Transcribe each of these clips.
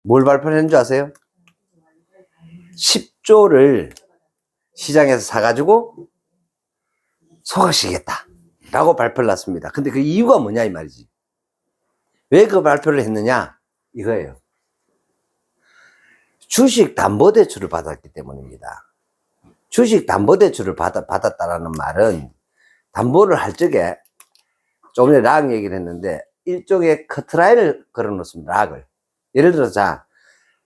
뭘 발표했는 줄 아세요? 10조를 시장에서 사가지고 소각시키겠다 라고 발표를 했습니다. 근데 그 이유가 뭐냐 이 말이지. 왜 그 발표를 했느냐 이거예요. 주식담보대출을 받았기 때문입니다. 주식담보대출을 받았다라는 말은 담보를 할 적에 조금 전에 락 얘기를 했는데 일종의 커트라인을 걸어 놓습니다. 락을. 예를 들어서 자,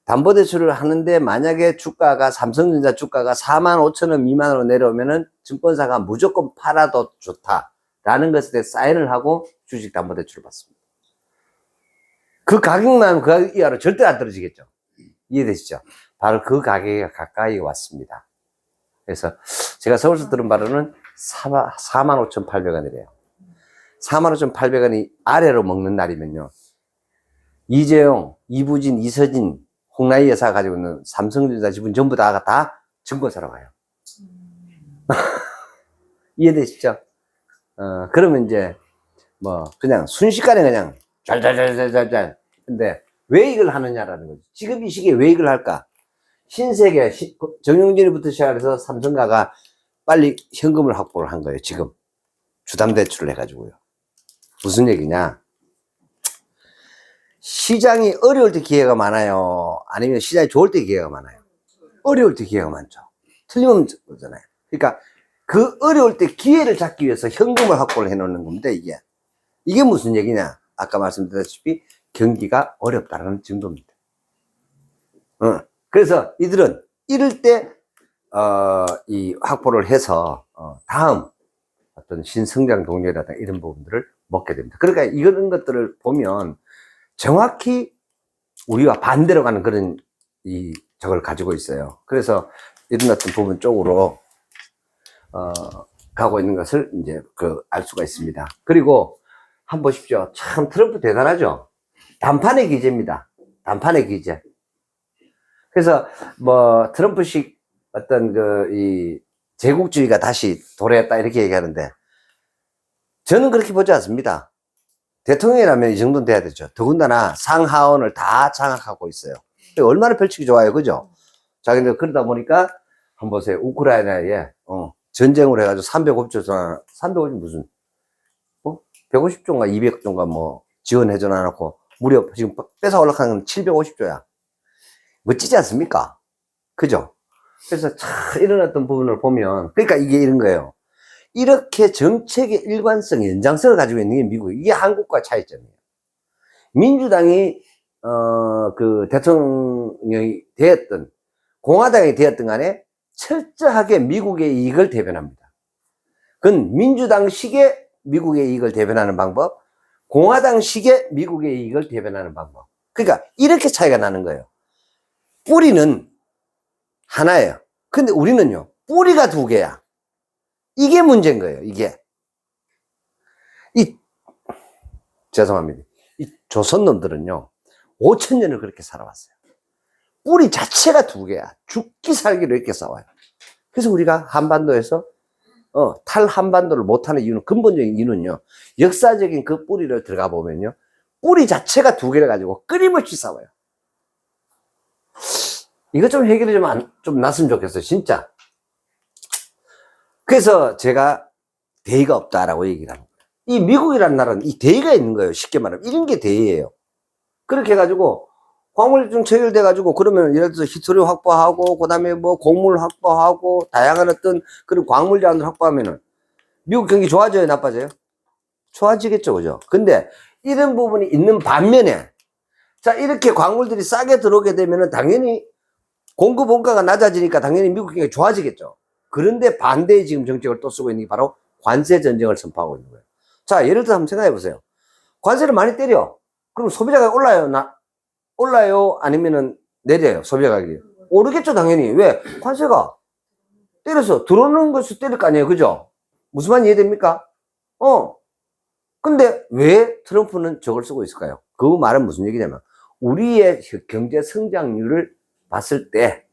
담보대출을 하는데 만약에 주가가 삼성전자 주가가 45,000원 미만으로 내려오면은 증권사가 무조건 팔아도 좋다라는 것에 대해 사인을 하고 주식담보대출을 받습니다. 그 가격만 그 가격 이하로 절대 안 떨어지겠죠. 이해되시죠? 바로 그 가격에 가까이 왔습니다. 그래서 제가 서울서 들은 바로는 45,800원이래요. 45,800원이 아래로 먹는 날이면요. 이재용, 이부진, 이서진, 홍나희 여사가 가지고 있는 삼성전자 지분 전부 다 증권사로 가요. 이해되시죠? 그러면 이제 뭐 그냥 순식간에 그냥 잘. 근데 왜 이걸 하느냐라는 거죠. 지금 이 시기에 왜 이걸 할까? 신세계, 정용진이부터 시작해서 삼성가가 빨리 현금을 확보를 한 거예요. 지금 주담대출을 해가지고요. 무슨 얘기냐? 시장이 어려울 때 기회가 많아요? 아니면 시장이 좋을 때 기회가 많아요? 어려울 때 기회가 많죠. 틀림없는 거잖아요. 그러니까 그 어려울 때 기회를 잡기 위해서 현금을 확보를 해놓는 겁니다. 이게 무슨 얘기냐? 아까 말씀드렸다시피 경기가 어렵다는 정도입니다. 그래서 이들은 이럴 때 이 확보를 해서 다음 어떤 신성장 동력이라든가 이런 부분들을 먹게 됩니다. 그러니까 이런 것들을 보면 정확히 우리와 반대로 가는 그런 저걸 가지고 있어요. 그래서 이런 어떤 부분 쪽으로 가고 있는 것을 이제 알 수가 있습니다. 그리고 한번 보십시오. 참 트럼프 대단하죠. 단판의 기제입니다. 단판의 기제. 그래서 뭐 트럼프식 어떤 이 제국주의가 다시 도래했다 이렇게 얘기하는데 저는 그렇게 보지 않습니다. 대통령이라면 이 정도는 돼야 되죠. 더군다나 상하원을 다 장악하고 있어요. 얼마나 펼치기 좋아요, 그죠? 자, 근데 그러다 보니까 한번 보세요. 우크라이나에 전쟁을 해가지고 350조, 350 무슨 150조인가 200조인가 뭐 지원해줘 놔놓고 무려 지금 뺏어 올라가는 건 750조야. 멋지지 않습니까? 그죠? 그래서 참 이런 어떤 부분을 보면 그러니까 이게 이런 거예요. 이렇게 정책의 일관성, 연장성을 가지고 있는 게 미국, 이게 한국과 차이점이에요. 민주당이 그 대통령이 되었던 공화당이 되었던 간에 철저하게 미국의 이익을 대변합니다. 그건 민주당식의 미국의 이익을 대변하는 방법, 공화당식의 미국의 이익을 대변하는 방법. 그러니까 이렇게 차이가 나는 거예요. 뿌리는 하나예요. 근데 우리는요, 뿌리가 두 개야. 이게 문제인 거예요, 이게. 죄송합니다. 이 조선놈들은요, 5,000년을 그렇게 살아왔어요. 뿌리 자체가 두 개야. 죽기 살기로 이렇게 싸워요. 그래서 우리가 한반도에서, 탈한반도를 못하는 이유는, 근본적인 이유는요, 역사적인 그 뿌리를 들어가 보면요, 뿌리 자체가 두 개를 가지고 끊임없이 싸워요. 이거 좀 해결이 좀 났으면 좋겠어요, 진짜. 그래서 제가 대의가 없다라고 얘기를 합니다. 이 미국이라는 나라는 이 대의가 있는 거예요. 쉽게 말하면. 이런 게 대의예요. 그렇게 해가지고, 광물좀 체결돼가지고, 그러면 예를 들어서 히토리 확보하고, 그 다음에 뭐 곡물 확보하고, 다양한 어떤 그런 광물 자원을 확보하면은, 미국 경기 좋아져요? 나빠져요? 좋아지겠죠. 그죠? 근데 이런 부분이 있는 반면에, 자, 이렇게 광물들이 싸게 들어오게 되면은 당연히 공급 원가가 낮아지니까 당연히 미국 경기가 좋아지겠죠. 그런데 반대의 지금 정책을 또 쓰고 있는 게 바로 관세 전쟁을 선포하고 있는 거예요. 자, 예를 들어서 한번 생각해 보세요. 관세를 많이 때려. 그럼 소비자가 올라요? 아니면은 내려요? 소비자 가격이. 오르겠죠, 당연히. 왜? 관세가 때려서 들어오는 것을 때릴 거 아니에요. 그죠? 무슨 말인지 이해됩니까? 근데 왜 트럼프는 저걸 쓰고 있을까요? 그 말은 무슨 얘기냐면, 우리의 경제 성장률을 봤을 때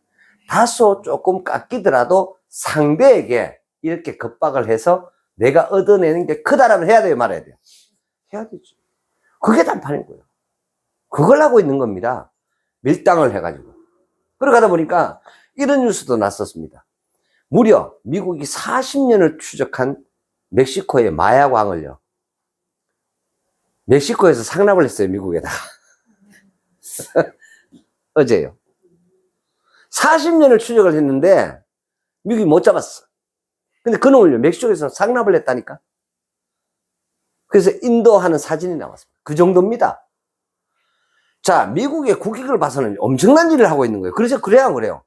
다소 조금 깎이더라도 상대에게 이렇게 겁박을 해서 내가 얻어내는 게 크다라면 해야 돼요, 말아야 돼요? 해야 되지. 그게 단판인 거예요. 그걸 하고 있는 겁니다. 밀당을 해가지고. 그러다 보니까 이런 뉴스도 났었습니다. 무려 미국이 40년을 추적한 멕시코의 마약왕을요, 멕시코에서 상납을 했어요, 미국에다가. 어제요. 40년을 추적을 했는데 미국이 못 잡았어. 근데 그놈을요, 멕시코에서 상납을 했다니까. 그래서 인도하는 사진이 나왔습니다. 그 정도입니다. 자, 미국의 국익을 봐서는 엄청난 일을 하고 있는 거예요. 그래서 그래요.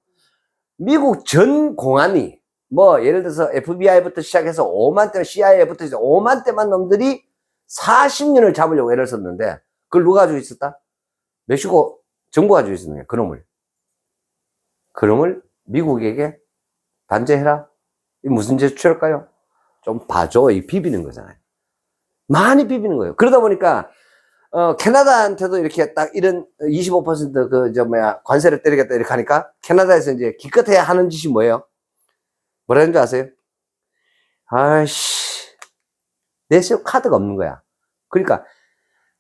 미국 전 공안이 뭐 예를 들어서 FBI부터 시작해서 5만 대, CIA부터 시작 5만 대만 놈들이 40년을 잡으려고 애를 썼는데 그걸 누가 가지고 있었다? 멕시코 정부가 가지고 있었는 거예요. 그놈을 미국에게 단죄해라. 이 무슨 죄 취할까요? 좀 봐줘. 이 비비는 거잖아요. 많이 비비는 거예요. 그러다 보니까 캐나다한테도 이렇게 딱 이런 25% 관세를 때리겠다 이렇게 하니까 캐나다에서 이제 기껏해야 하는 짓이 뭐예요? 뭐라는 줄 아세요? 아이씨, 내세울 카드가 없는 거야. 그러니까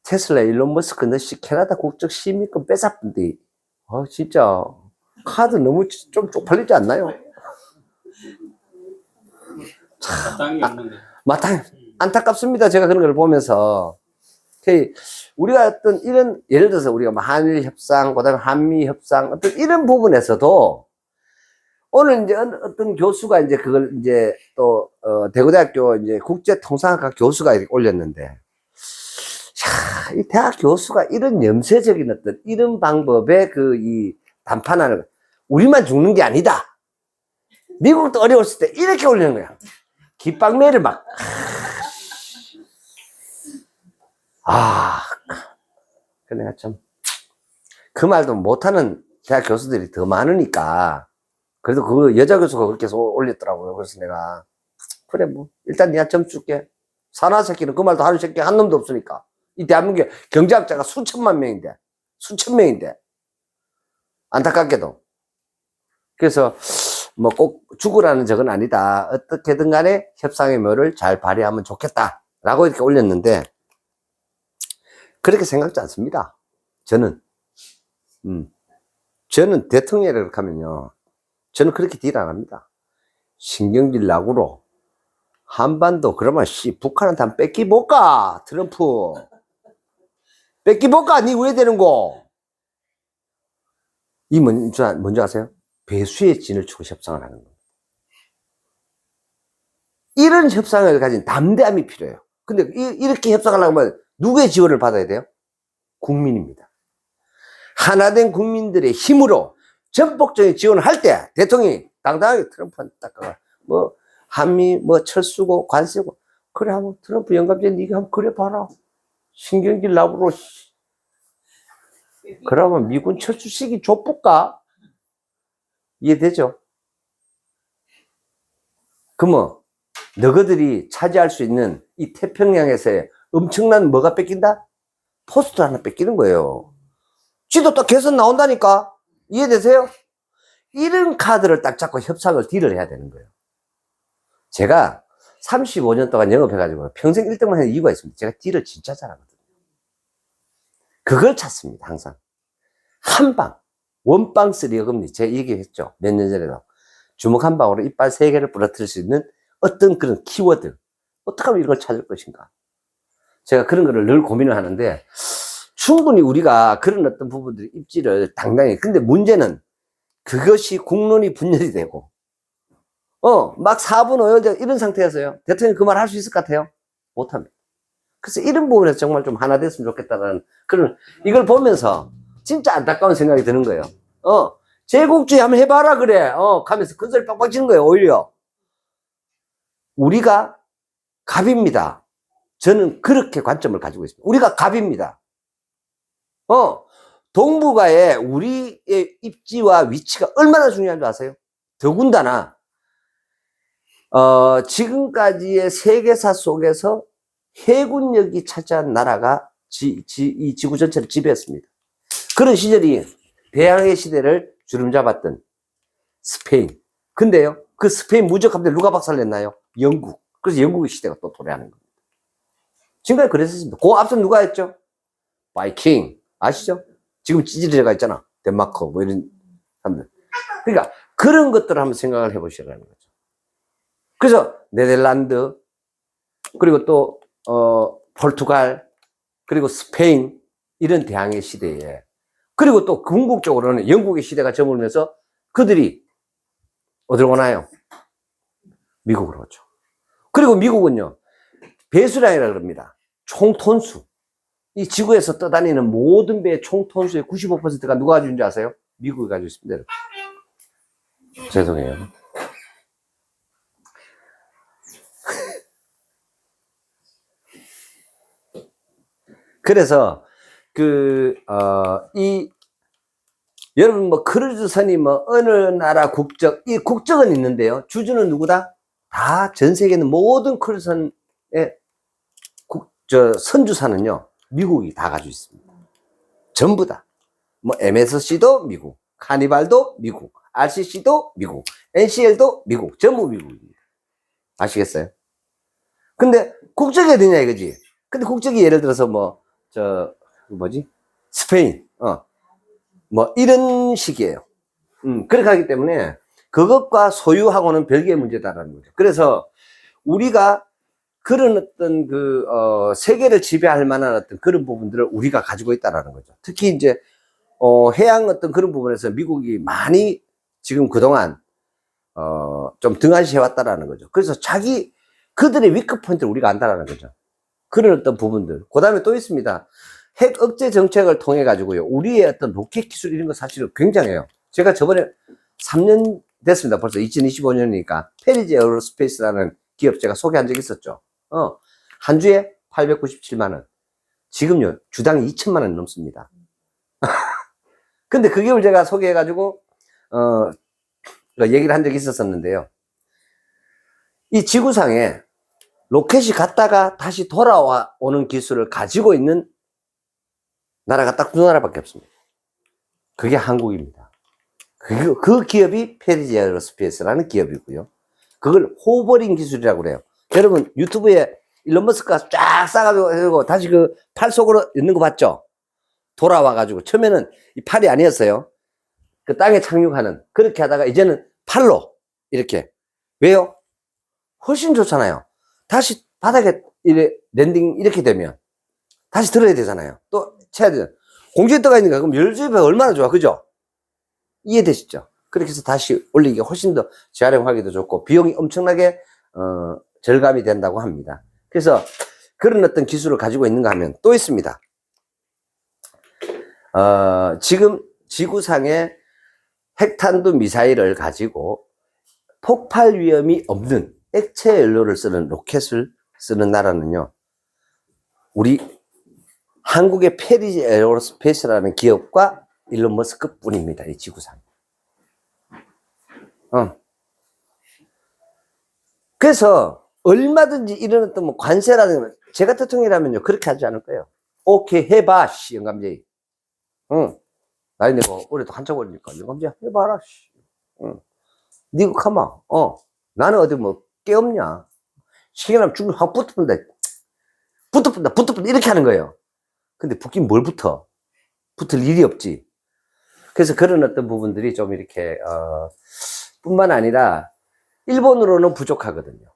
테슬라 일론 머스크 너씨 캐나다 국적 시민권 뺏었던데, 진짜 카드 너무 좀 쪽팔리지 않나요? 마땅히 없는데. 마땅히 안타깝습니다. 제가 그런 걸 보면서. 우리가 어떤 이런, 예를 들어서 우리가 한일 협상, 그 다음에 한미 협상, 어떤 이런 부분에서도 오늘 이제 어떤 교수가 이제 그걸 이제 또, 대구대학교 이제 국제통상학과 교수가 이렇게 올렸는데, 야, 이 대학 교수가 이런 염세적인 어떤 이런 방법에 이 담판하는, 우리만 죽는 게 아니다. 미국도 어려웠을 때 이렇게 올리는 거야. 깃방매를 막. 그 내가 참, 그 말도 못하는 대학 교수들이 더 많으니까, 그래도 그 여자 교수가 그렇게 올렸더라고요. 그래서 내가, 그래, 뭐, 일단 니가 점 줄게. 사나 새끼는 그 말도 하는 새끼 한 놈도 없으니까. 이 대한민국에 경제학자가 수천 명인데. 안타깝게도. 그래서, 뭐 꼭 죽으라는 적은 아니다. 어떻게든 간에 협상의 묘를 잘 발휘하면 좋겠다. 라고 이렇게 올렸는데, 그렇게 생각지 않습니다. 저는 대통령이라고 하면요, 저는 그렇게 딜 안 합니다. 신경질 낙으로 한반도 그러면 북한한테 한번 뺏기볼까? 트럼프 뺏기볼까? 니 왜 되는 거? 이 뭔지 아세요? 배수의 진을 치고 협상을 하는 겁니다. 이런 협상을 가진 담대함이 필요해요. 근데 이렇게 협상하려고 하면 누구의 지원을 받아야 돼요? 국민입니다. 하나된 국민들의 힘으로 전폭적인 지원을 할 때 대통령이 당당하게 트럼프한테 닦아가 뭐 한미 뭐 철수고 관세고 그래 한번 트럼프 영감제 니가 한번 그래 봐라. 신경질 나부로 그러면 미군 철수시기 좁을까? 이해되죠? 그러면 너희들이 차지할 수 있는 이 태평양에서의 엄청난 뭐가 뺏긴다? 포스트 하나 뺏기는 거예요. 지도 딱 개선 나온다니까. 이해되세요? 이런 카드를 딱 잡고 협상을 딜을 해야 되는 거예요. 제가 35년 동안 영업해가지고 평생 1등만 하는 이유가 있습니다. 제가 딜을 진짜 잘하거든요. 그걸 찾습니다. 항상 한방 원방 쓰리어금니 제가 얘기했죠. 몇 년 전에도 주먹 한 방으로 이빨 3개를 부러뜨릴 수 있는 어떤 그런 키워드, 어떻게 하면 이걸 찾을 것인가. 제가 그런 거를 늘 고민을 하는데 충분히 우리가 그런 어떤 부분들이 입지를 당당히, 근데 문제는 그것이 국론이 분열이 되고 막 4분 5일 이런 상태에서요 대통령이 그 말 할 수 있을 것 같아요? 못합니다. 그래서 이런 부분에서 정말 좀 하나 됐으면 좋겠다는 그런, 이걸 보면서 진짜 안타까운 생각이 드는 거예요. 제국주의 한번 해봐라 그래 가면서 큰 소리 빡빡 치는 거예요. 오히려 우리가 갑입니다. 저는 그렇게 관점을 가지고 있습니다. 우리가 갑입니다. 동북아에 우리의 입지와 위치가 얼마나 중요한 줄 아세요? 더군다나 지금까지의 세계사 속에서 해군력이 차지한 나라가 이 지구 전체를 지배했습니다. 그런 시절이 대항해 시대를 주름잡았던 스페인. 근데요, 그 스페인 무적함대를 누가 박살냈나요? 영국. 그래서 영국의 시대가 또 도래하는 겁니다. 지금까지 그랬었습니다. 그 앞선 누가 했죠? 바이킹. 아시죠? 지금 찌질이가 있잖아. 덴마크, 뭐 이런 사람들. 그러니까 그런 것들을 한번 생각을 해보시라는 거죠. 그래서 네덜란드, 그리고 또, 포르투갈, 그리고 스페인, 이런 대항해 시대에, 그리고 또 궁극적으로는 영국의 시대가 저물면서 그들이 어디로 오나요? 미국으로 오죠. 그리고 미국은요, 배수량이라 그럽니다. 총톤수. 이 지구에서 떠다니는 모든 배의 총톤수의 95%가 누가 가지고 있는지 아세요? 미국이 가지고 있습니다. 죄송해요. 그래서, 여러분, 뭐, 크루즈선이 뭐, 어느 나라 국적, 이 국적은 있는데요. 주주는 누구다? 다 전 세계 있는 모든 크루즈선의 선주사는요, 미국이 다 가지고 있습니다. 전부 다. 뭐, MSC도 미국, 카니발도 미국, RCC도 미국, NCL도 미국, 전부 미국입니다. 아시겠어요? 근데 국적이 어디냐 이거지? 근데 국적이 예를 들어서 뭐, 스페인, 뭐, 이런 식이에요. 그렇게 하기 때문에 그것과 소유하고는 별개의 문제다라는 거죠. 그래서 우리가 그런 어떤 세계를 지배할 만한 어떤 그런 부분들을 우리가 가지고 있다라는 거죠. 특히 이제, 해양 어떤 그런 부분에서 미국이 많이 지금 그동안, 좀 등한시해 왔다라는 거죠. 그래서 그들의 위크 포인트를 우리가 안다라는 거죠. 그런 어떤 부분들. 그 다음에 또 있습니다. 핵 억제 정책을 통해 가지고요, 우리의 어떤 로켓 기술 이런 거 사실은 굉장해요. 제가 저번에 3년 됐습니다. 벌써 2025년이니까 페리지 에어로스페이스라는 기업 제가 소개한 적 있었죠. 한 주에 897만 원. 지금요, 주당 2천만 원 넘습니다. 근데 그 기업을 제가 소개해 가지고 얘기를 한 적이 있었었는데요. 이 지구상에 로켓이 갔다가 다시 돌아오는 기술을 가지고 있는 나라가 딱 두 나라밖에 없습니다. 그게 한국입니다. 그 기업이 페리지 에어로스페이스라는 기업이고요. 그걸 호버링 기술이라고 그래요. 여러분 유튜브에 일론 머스크가 쫙 싸가지고 다시 그 팔 속으로 있는 거 봤죠? 돌아와가지고 처음에는 이 팔이 아니었어요. 그 땅에 착륙하는, 그렇게 하다가 이제는 팔로 이렇게. 왜요? 훨씬 좋잖아요. 다시 바닥에 랜딩 이렇게 되면 다시 들어야 되잖아요. 또 쳐야 되잖아요. 공중에 떠가 있는 거 그럼 열주배 얼마나 좋아, 그죠? 이해되시죠? 그렇게 해서 다시 올리기 훨씬 더 재활용하기도 좋고 비용이 엄청나게 절감이 된다고 합니다. 그래서 그런 어떤 기술을 가지고 있는가 하면 또 있습니다. 지금 지구상에 핵탄두 미사일을 가지고 폭발 위험이 없는 액체 연료를 쓰는 로켓을 쓰는 나라는요, 우리 한국의 페리지 에어로스페이스라는 기업과 일론 머스크 뿐입니다. 이 지구상. 그래서 얼마든지 이런 어떤 뭐 관세라든가, 제가 대통령이라면요 그렇게 하지 않을 거예요. 오케이 해봐 씨 영감제. 나이 내고 올해도 한참 걸리니까 영감제 해봐라 씨. 니가 가만. 나는 어디 뭐 깨없냐. 시계나면 죽으면 확 붙어본다 이렇게 하는 거예요. 근데 붙긴 뭘 붙어? 붙을 일이 없지. 그래서 그런 어떤 부분들이 좀 이렇게 뿐만 아니라 일본으로는 부족하거든요.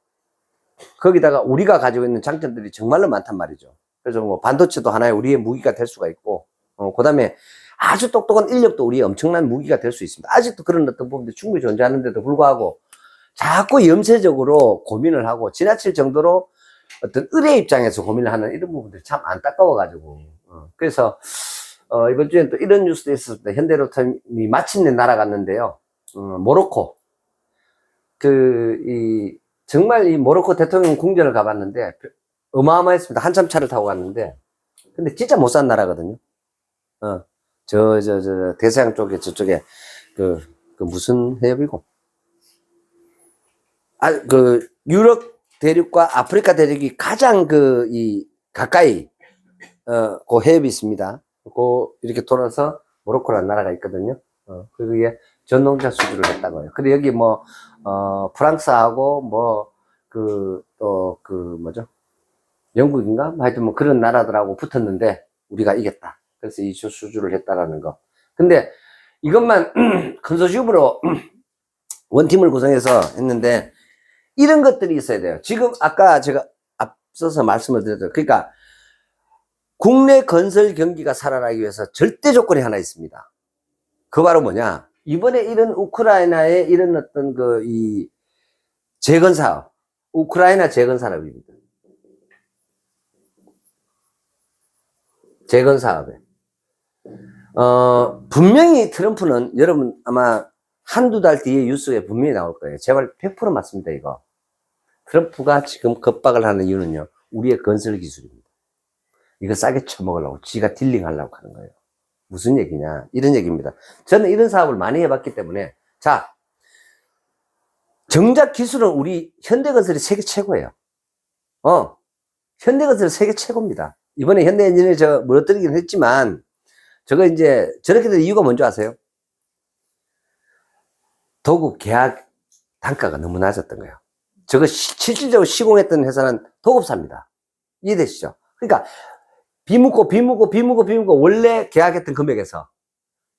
거기다가 우리가 가지고 있는 장점들이 정말로 많단 말이죠. 그래서 뭐 반도체도 하나의 우리의 무기가 될 수가 있고, 그 다음에 아주 똑똑한 인력도 우리의 엄청난 무기가 될 수 있습니다. 아직도 그런 어떤 부분들이 충분히 존재하는데도 불구하고 자꾸 염세적으로 고민을 하고 지나칠 정도로 어떤 의뢰 입장에서 고민을 하는 이런 부분들이 참 안타까워가지고, 그래서 이번 주엔 또 이런 뉴스도 있었습니다. 현대로템이 마침내 날아갔는데요. 모로코. 정말 이 모로코 대통령 궁전을 가봤는데 어마어마했습니다. 한참 차를 타고 갔는데, 근데 진짜 못 산 나라거든요. 대서양 쪽에, 저쪽에, 무슨 해협이고? 유럽 대륙과 아프리카 대륙이 가장 가까이, 그 해협이 있습니다. 이렇게 돌아서 모로코라는 나라가 있거든요. 그리고 이게 전농자 수주를 했다고 해요. 그리고 여기 뭐, 프랑스하고 뭐, 뭐죠? 영국인가? 하여튼 뭐 그런 나라들하고 붙었는데 우리가 이겼다. 그래서 이 수주를 했다라는 거. 근데 이것만 컨소시엄으로 원팀을 구성해서 했는데 이런 것들이 있어야 돼요. 지금 아까 제가 앞서서 말씀을 드렸죠. 그러니까 국내 건설 경기가 살아나기 위해서 절대 조건이 하나 있습니다. 그 바로 뭐냐? 이번에 이런 우크라이나의 이런 어떤 이 재건 사업, 우크라이나 재건 산업입니다. 재건 사업에. 분명히 트럼프는 여러분 아마 한두 달 뒤에 뉴스에 분명히 나올 거예요. 제발 100% 맞습니다, 이거. 트럼프가 지금 겁박을 하는 이유는요, 우리의 건설 기술입니다. 이거 싸게 쳐먹으려고, 지가 딜링 하려고 하는 거예요. 무슨 얘기냐? 이런 얘기입니다. 저는 이런 사업을 많이 해봤기 때문에, 자, 정작 기술은 우리 현대건설이 세계 최고예요. 현대건설이 세계 최고입니다. 이번에 현대엔진을 무너뜨리긴 했지만, 저거 이제, 저렇게 된 이유가 뭔지 아세요? 도급 계약 단가가 너무 낮았던 거예요. 저거 실질적으로 시공했던 회사는 도급사입니다. 이해되시죠? 그러니까, 비묻고 원래 계약했던 금액에서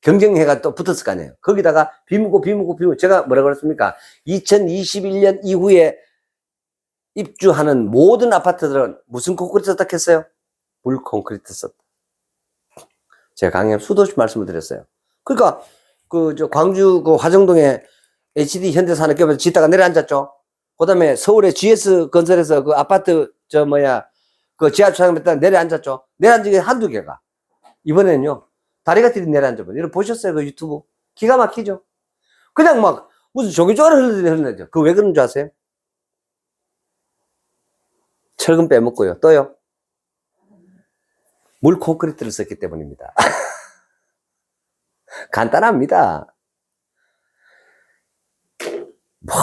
경쟁회가 또 붙었을 거 아니에요. 거기다가 비묻고 제가 뭐라고 그랬습니까? 2021년 이후에 입주하는 모든 아파트들은 무슨 콘크리트 썼다 했어요? 물 콘크리트 썼다. 제가 강의 수도 없이 말씀을 드렸어요. 그러니까 광주 화정동에 HD 현대산업기업에서 짓다가 내려앉았죠. 그 다음에 서울의 GS 건설에서 그 아파트 그 지하철장에 내려앉았죠. 내려앉은 게 한두 개가. 이번에는요, 다리가 들이 내려앉아버려. 여러분 보셨어요? 그 유튜브? 기가 막히죠? 그냥 막, 무슨 조기조를 흘러내죠. 그거 왜 그런 줄 아세요? 철근 빼먹고요. 또요? 물 콘크리트를 썼기 때문입니다. 간단합니다. 뭐,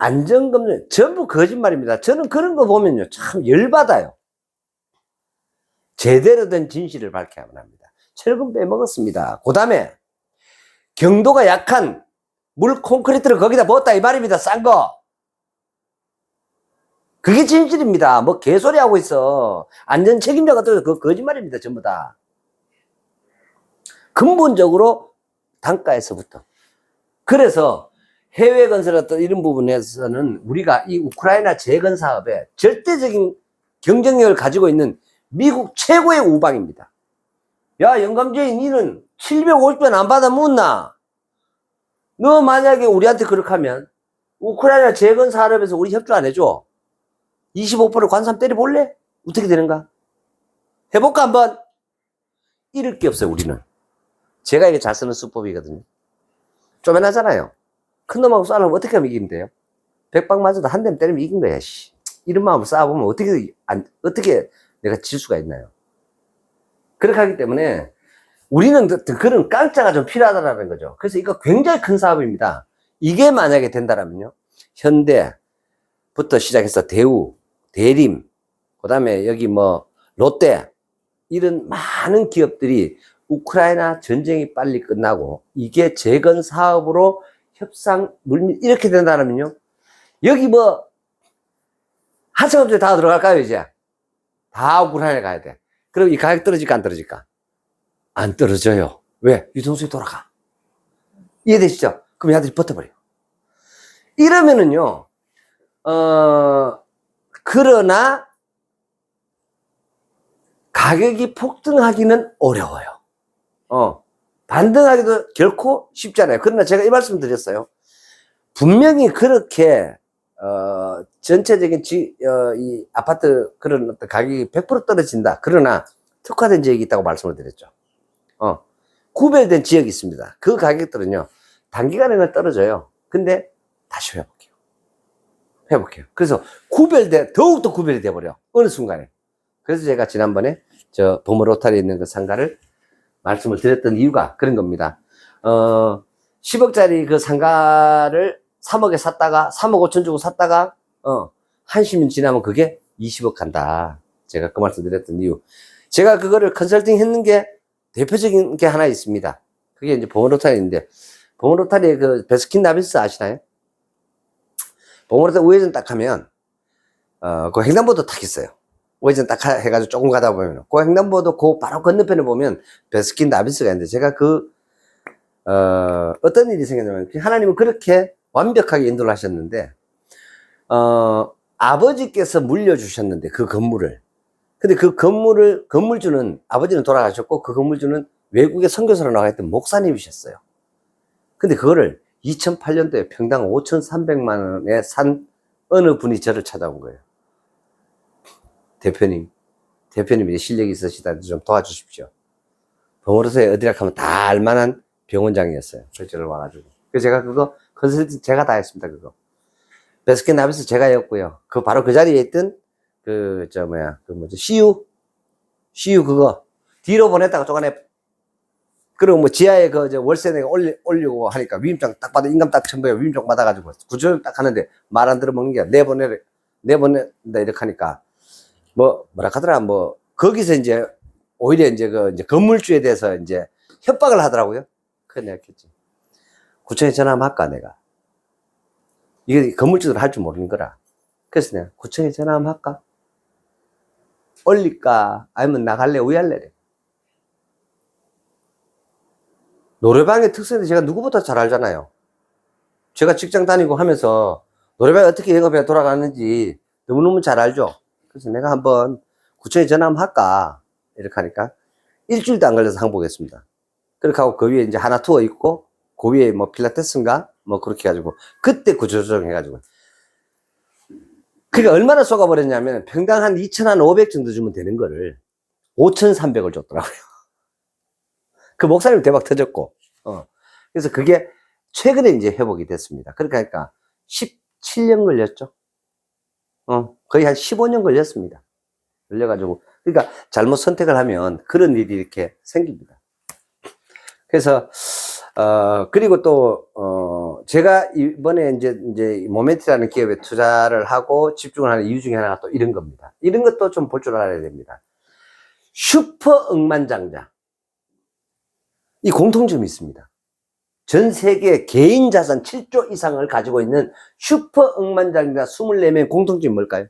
안전검증, 전부 거짓말입니다. 저는 그런 거 보면요, 참 열받아요. 제대로 된 진실을 밝혀야만 합니다. 철근 빼먹었습니다. 그 다음에 경도가 약한 물 콘크리트를 거기다 넣었다 이 말입니다. 싼 거. 그게 진실입니다. 뭐 개소리 하고 있어. 안전 책임자가 또 그 거짓말입니다. 전부 다. 근본적으로 단가에서부터. 그래서 해외 건설 어떤 이런 부분에서는 우리가 이 우크라이나 재건 사업에 절대적인 경쟁력을 가지고 있는 미국 최고의 우방입니다. 야, 영감제인 니는 750원 안 받아 묻나? 너 만약에 우리한테 그렇게 하면 우크라이나 재건 산업에서 우리 협조 안 해줘? 25% 관세 때려볼래? 어떻게 되는가? 해볼까 한번? 잃을 게 없어요, 우리는. 제가 이게 잘 쓰는 수법이거든요. 쪼매나잖아요. 큰 놈하고 싸우면 어떻게 하면 이기면 돼요? 백방 맞아도 한 대만 때리면 이긴 거야, 씨. 이런 마음으로 싸워보면 어떻게 내가 질 수가 있나요? 그렇게 하기 때문에 우리는 그런 깡짜가 좀 필요하다는 거죠. 그래서 이거 굉장히 큰 사업입니다. 이게 만약에 된다면요, 현대부터 시작해서 대우, 대림, 그 다음에 여기 롯데, 이런 많은 기업들이 우크라이나 전쟁이 빨리 끝나고 이게 재건 사업으로 협상, 물밑 이렇게 된다면요, 여기 하청업체 다 들어갈까요, 이제? 다 우크라이나에 가야 돼. 그럼 이 가격 떨어질까, 안 떨어질까? 안 떨어져요. 왜? 유통수에 돌아가. 이해되시죠? 그럼 얘들이 버텨버려요. 이러면은요, 그러나 가격이 폭등하기는 어려워요. 반등하기도 결코 쉽지 않아요. 그러나 제가 이 말씀 드렸어요. 분명히 그렇게 전체적인 이 아파트 그런 어떤 가격이 100% 떨어진다. 그러나 특화된 지역이 있다고 말씀을 드렸죠. 구별된 지역이 있습니다. 그 가격들은요, 단기간에는 떨어져요. 근데 다시 회복해요. 그래서 더욱더 구별이 돼버려. 어느 순간에. 그래서 제가 지난번에 보모 로타리에 있는 그 상가를 말씀을 드렸던 이유가 그런 겁니다. 10억짜리 그 상가를 3억에 샀다가 3억 5천 주고 샀다가 한시면 지나면 그게 20억 간다. 제가 그 말씀 드렸던 이유. 제가 그거를 컨설팅 했는 게 대표적인 게 하나 있습니다. 그게 이제 보모 로타리인데, 보모 로타리의 그 베스킨 라빈스 아시나요? 보모 로타리 우회전 딱 하면 그 횡단보도 딱 있어요. 우회전 딱 해가지고 조금 가다 보면 그 횡단보도 그 바로 건너편에 보면 베스킨 라빈스가 있는데, 제가 어떤 일이 생겼냐면, 하나님은 그렇게 완벽하게 인도를 하셨는데, 아버지께서 물려주셨는데, 그 건물을. 근데 그 건물주는, 아버지는 돌아가셨고, 그 건물주는 외국에 선교사로 나가 있던 목사님이셨어요. 근데 그거를 2008년도에 평당 5,300만 원에 산 어느 분이 저를 찾아온 거예요. 대표님이 실력이 있으시다는데 좀 도와주십시오. 병원에서 어디라 하면 다 알만한 병원장이었어요. 그래서 저를 와가지고. 그래서 제가 그거 컨설팅 제가 다 했습니다. 그거. 베스킨라빈스 제가 했고요. 바로 그 자리에 있던 CU 그거 뒤로 보냈다가 쪼가네. 그리고 뭐 지하에 월세 내가 올리고 하니까 위임장 딱 받아, 인감 딱 첨부해 위임장 받아가지고 구조를 딱 하는데 말 안 들어먹는 게 내보낸다 이렇게 하니까 뭐라 하더라. 거기서 이제 오히려 이제 건물주에 대해서 이제 협박을 하더라고요. 그래 내가 했겠지. 구청에 전화 한번 할까 내가. 이게 건물주들 할 줄 모르는 거라. 그래서 내가 구청에 전화 한번 할까? 올릴까? 아니면 나갈래? 우할래? 노래방의 특성인데 제가 누구보다 잘 알잖아요. 제가 직장 다니고 하면서 노래방이 어떻게 영업해 돌아가는지 너무너무 잘 알죠. 그래서 내가 한번 구청에 전화 한번 할까? 이렇게 하니까 일주일도 안 걸려서 항복했습니다. 그렇게 하고 그 위에 이제 하나 투어 있고 그 위에 뭐 필라테스인가? 뭐 그렇게 해가지고 그때 구조조정 해가지고 그러니까 얼마나 쏘가버렸냐면 평당 한 2,500 정도 주면 되는 거를 5,300을 줬더라고요. 그 목사님 대박 터졌고, 그래서 그게 최근에 이제 회복이 됐습니다. 그러니까 17년 걸렸죠. 거의 한 15년 걸렸습니다. 걸려가지고. 그러니까 잘못 선택을 하면 그런 일이 이렇게 생깁니다. 그래서, 그리고 또, 제가 이번에 이제 모멘트라는 기업에 투자를 하고 집중을 하는 이유 중에 하나가 또 이런 겁니다. 이런 것도 좀 볼 줄 알아야 됩니다. 슈퍼 억만장자. 이 공통점이 있습니다. 전 세계 개인 자산 7조 이상을 가지고 있는 슈퍼 억만장자 24명 공통점이 뭘까요?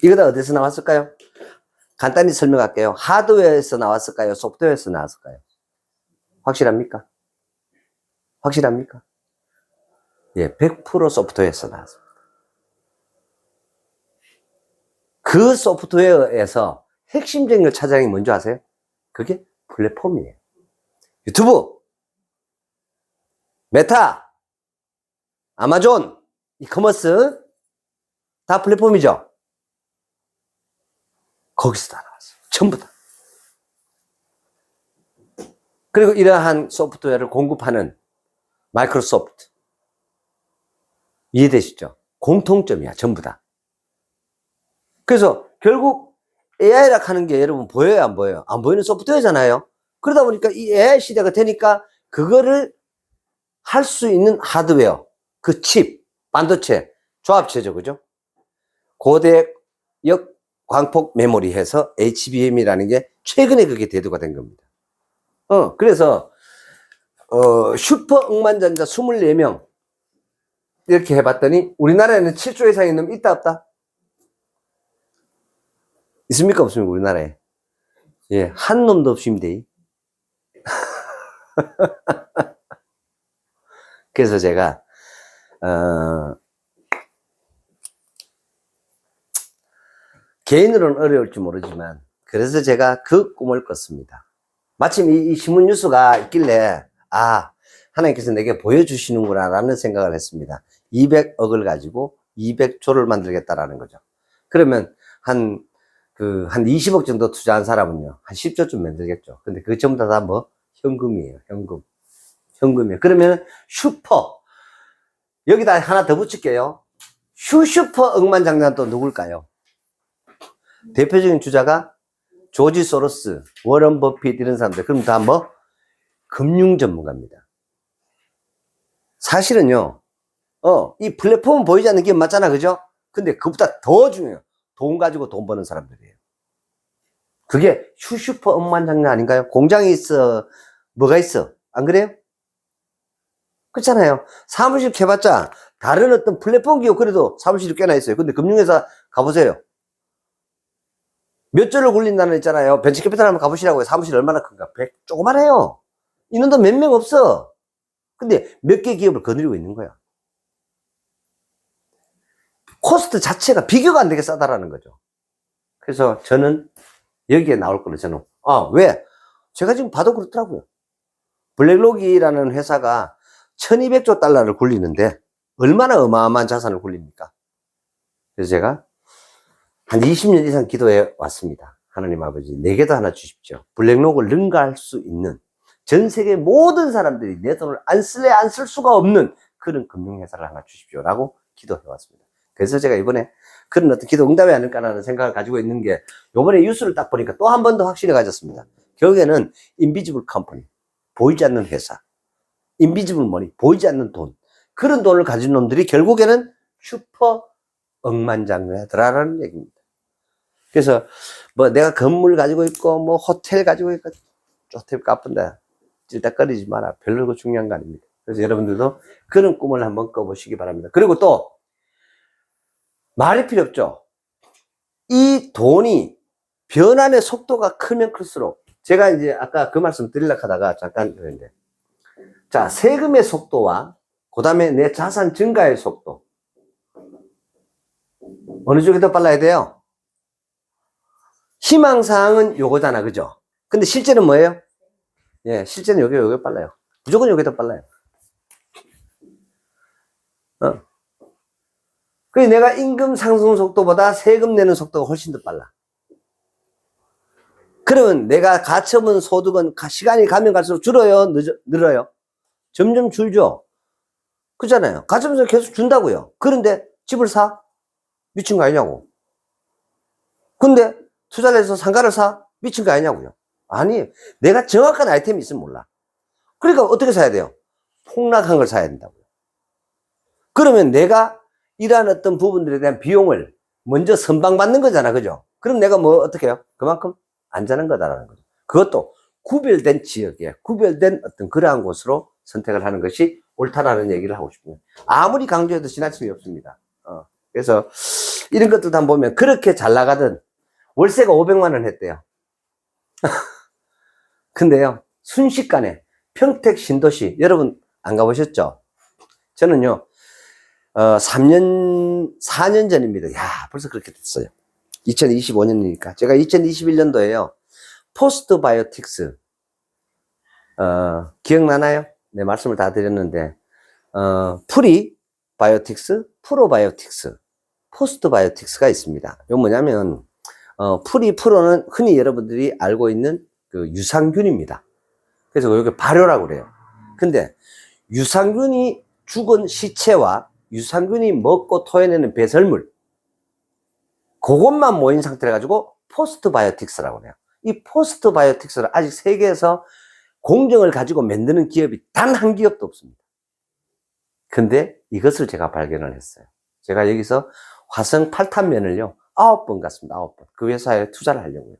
이거 다 어디서 나왔을까요? 간단히 설명할게요. 하드웨어에서 나왔을까요? 소프트웨어에서 나왔을까요? 확실합니까? 확실합니까? 예, 100% 소프트웨어에서 나왔습니다. 그 소프트웨어에서 핵심적인 걸 찾아내는 게 뭔지 아세요? 그게 플랫폼이에요. 유튜브, 메타, 아마존, 이커머스 다 플랫폼이죠. 거기서 다 나왔어요. 전부 다. 그리고 이러한 소프트웨어를 공급하는 마이크로소프트. 이해되시죠? 공통점이야, 전부 다. 그래서 결국 AI라 하는 게 여러분 보여요, 안 보여요? 안 보이는 소프트웨어잖아요. 그러다 보니까 이 AI 시대가 되니까 그거를 할 수 있는 하드웨어, 그 칩, 반도체, 조합체죠, 그죠? 고대 역광폭 메모리 해서 HBM이라는 게 최근에 그게 대두가 된 겁니다. 그래서, 슈퍼 억만장자 24명 이렇게 해봤더니 우리나라에는 7조 이상 있는 놈 있다, 없다? 있습니까, 없습니까, 우리나라에? 예, 한 놈도 없습니다. 그래서 제가, 개인으로는 어려울지 모르지만, 그래서 제가 그 꿈을 꿨습니다. 마침 이 신문 뉴스가 있길래, 하나님께서 내게 보여주시는구나, 라는 생각을 했습니다. 200억을 가지고 200조를 만들겠다라는 거죠. 그러면 한 20억 정도 투자한 사람은요, 한 10조쯤 만들겠죠. 근데 그거 전부 다 뭐? 현금이에요, 현금이에요. 그러면 여기다 하나 더 붙일게요. 슈퍼 억만장자는 또 누굴까요? 대표적인 주자가 조지 소로스, 워런 버핏 이런 사람들. 그럼 다 뭐? 금융 전문가입니다. 사실은요, 이 플랫폼은 보이지 않는 게 맞잖아, 그죠? 근데 그보다 더 중요해요. 돈 가지고 돈 버는 사람들이에요. 그게 슈퍼 억만장자 아닌가요? 공장이 있어, 뭐가 있어? 안 그래요? 그렇잖아요. 사무실 개봤자 다른 어떤 플랫폼 기업 그래도 사무실이 꽤나 있어요. 근데 금융회사 가보세요. 몇 조를 굴린다는 거 있잖아요. 벤처캐피탈 한번 가보시라고요. 사무실 얼마나 큰가? 조그만해요. 인원도 몇 명 없어. 근데 몇 개 기업을 거느리고 있는 거야. 코스트 자체가 비교가 안 되게 싸다라는 거죠. 그래서 저는 여기에 나올 거로 저는, 왜? 제가 지금 봐도 그렇더라고요. 블랙록이라는 회사가 1200조 달러를 굴리는데 얼마나 어마어마한 자산을 굴립니까? 그래서 제가 한 20년 이상 기도해 왔습니다. 하나님 아버지, 내게도 하나 주십시오. 블랙록을 능가할 수 있는 전 세계 모든 사람들이 내 돈을 안 쓸래 안 쓸 수가 없는 그런 금융회사를 하나 주십시오. 라고 기도해 왔습니다. 그래서 제가 이번에 그런 어떤 기도 응답이 아닐까라는 생각을 가지고 있는 게 요번에 뉴스를 딱 보니까 또 한 번 더 확신이 가졌습니다. 결국에는 인비지블 컴퍼니, 보이지 않는 회사, 인비지블 머니, 보이지 않는 돈, 그런 돈을 가진 놈들이 결국에는 슈퍼 억만장자들이라는 얘기입니다. 그래서 뭐 내가 건물 가지고 있고 뭐 호텔 가지고 있고 호텔 까쁜데 찔딱거리지 마라. 별로 그 중요한 거 아닙니다. 그래서 여러분들도 그런 꿈을 한번 꿔보시기 바랍니다. 그리고 또 말이 필요 없죠. 이 돈이 변환의 속도가 크면 클수록 제가 이제 아까 그 말씀 드리려고 하다가 잠깐 그랬는데, 자, 세금의 속도와 그 다음에 내 자산 증가의 속도, 어느 쪽이 더 빨라야 돼요? 희망사항은 요거잖아, 그죠? 근데 실제는 뭐예요? 예, 실제는 요게 빨라요. 무조건 요게 더 빨라요. 그래서 내가 임금 상승 속도보다 세금 내는 속도가 훨씬 더 빨라. 그러면 내가 가처분 소득은 시간이 가면 갈수록 줄어요? 늘어요? 점점 줄죠? 그렇잖아요. 가처분 계속 준다고요. 그런데 집을 사? 미친 거 아니냐고. 근데 투자를 해서 상가를 사? 미친 거 아니냐고요. 아니, 내가 정확한 아이템이 있으면 몰라. 그러니까 어떻게 사야 돼요? 폭락한 걸 사야 된다고요. 그러면 내가 이러한 어떤 부분들에 대한 비용을 먼저 선방받는 거잖아, 그죠? 그럼 내가 뭐 어떻게 해요? 그만큼 안전한 거다라는 거죠. 그것도 구별된 지역에 구별된 어떤 그러한 곳으로 선택을 하는 것이 옳다라는 얘기를 하고 싶어요. 아무리 강조해도 지나침이 없습니다. 그래서 이런 것들도 한번 보면 그렇게 잘 나가던 월세가 500만 원 했대요. 근데요, 순식간에 평택 신도시, 여러분 안 가보셨죠? 저는요, 4년 전입니다. 야, 벌써 그렇게 됐어요. 2025년이니까. 제가 2021년도에요, 포스트 바이오틱스, 기억나나요? 네, 말씀을 다 드렸는데, 프리 바이오틱스, 프로 바이오틱스, 포스트 바이오틱스가 있습니다. 이건 뭐냐면, 프로는 흔히 여러분들이 알고 있는 그 유산균입니다. 그래서 이게 발효라고 그래요. 근데 유산균이 죽은 시체와 유산균이 먹고 토해내는 배설물, 그것만 모인 상태를 가지고 포스트 바이오틱스라고 해요. 이 포스트 바이오틱스를 아직 세계에서 공정을 가지고 만드는 기업이 단 한 기업도 없습니다. 근데 이것을 제가 발견을 했어요. 제가 여기서 화성 8탄면을요 9번 갔습니다. 9번. 그 회사에 투자를 하려고요.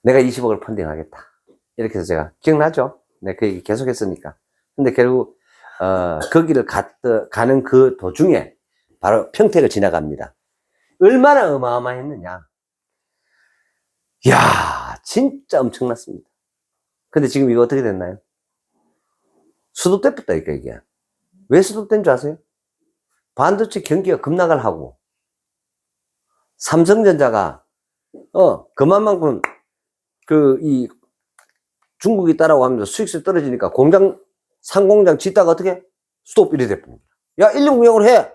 내가 20억을 펀딩하겠다. 이렇게 해서 제가, 기억나죠? 네, 그 얘기 계속 했으니까. 근데 결국 거기를 가는 그 도중에 바로 평택을 지나갑니다. 얼마나 어마어마했느냐. 이야, 진짜 엄청났습니다. 근데 지금 이거 어떻게 됐나요? 수도됐다니까, 이게. 왜 수도된 줄 아세요? 반도체 경기가 급락을 하고, 삼성전자가, 그만큼, 중국이 따라오면서 수익성이 떨어지니까 상공장 짓다가 어떻게? 스톱 이래 돼버립니다. 야, 1660으로 해!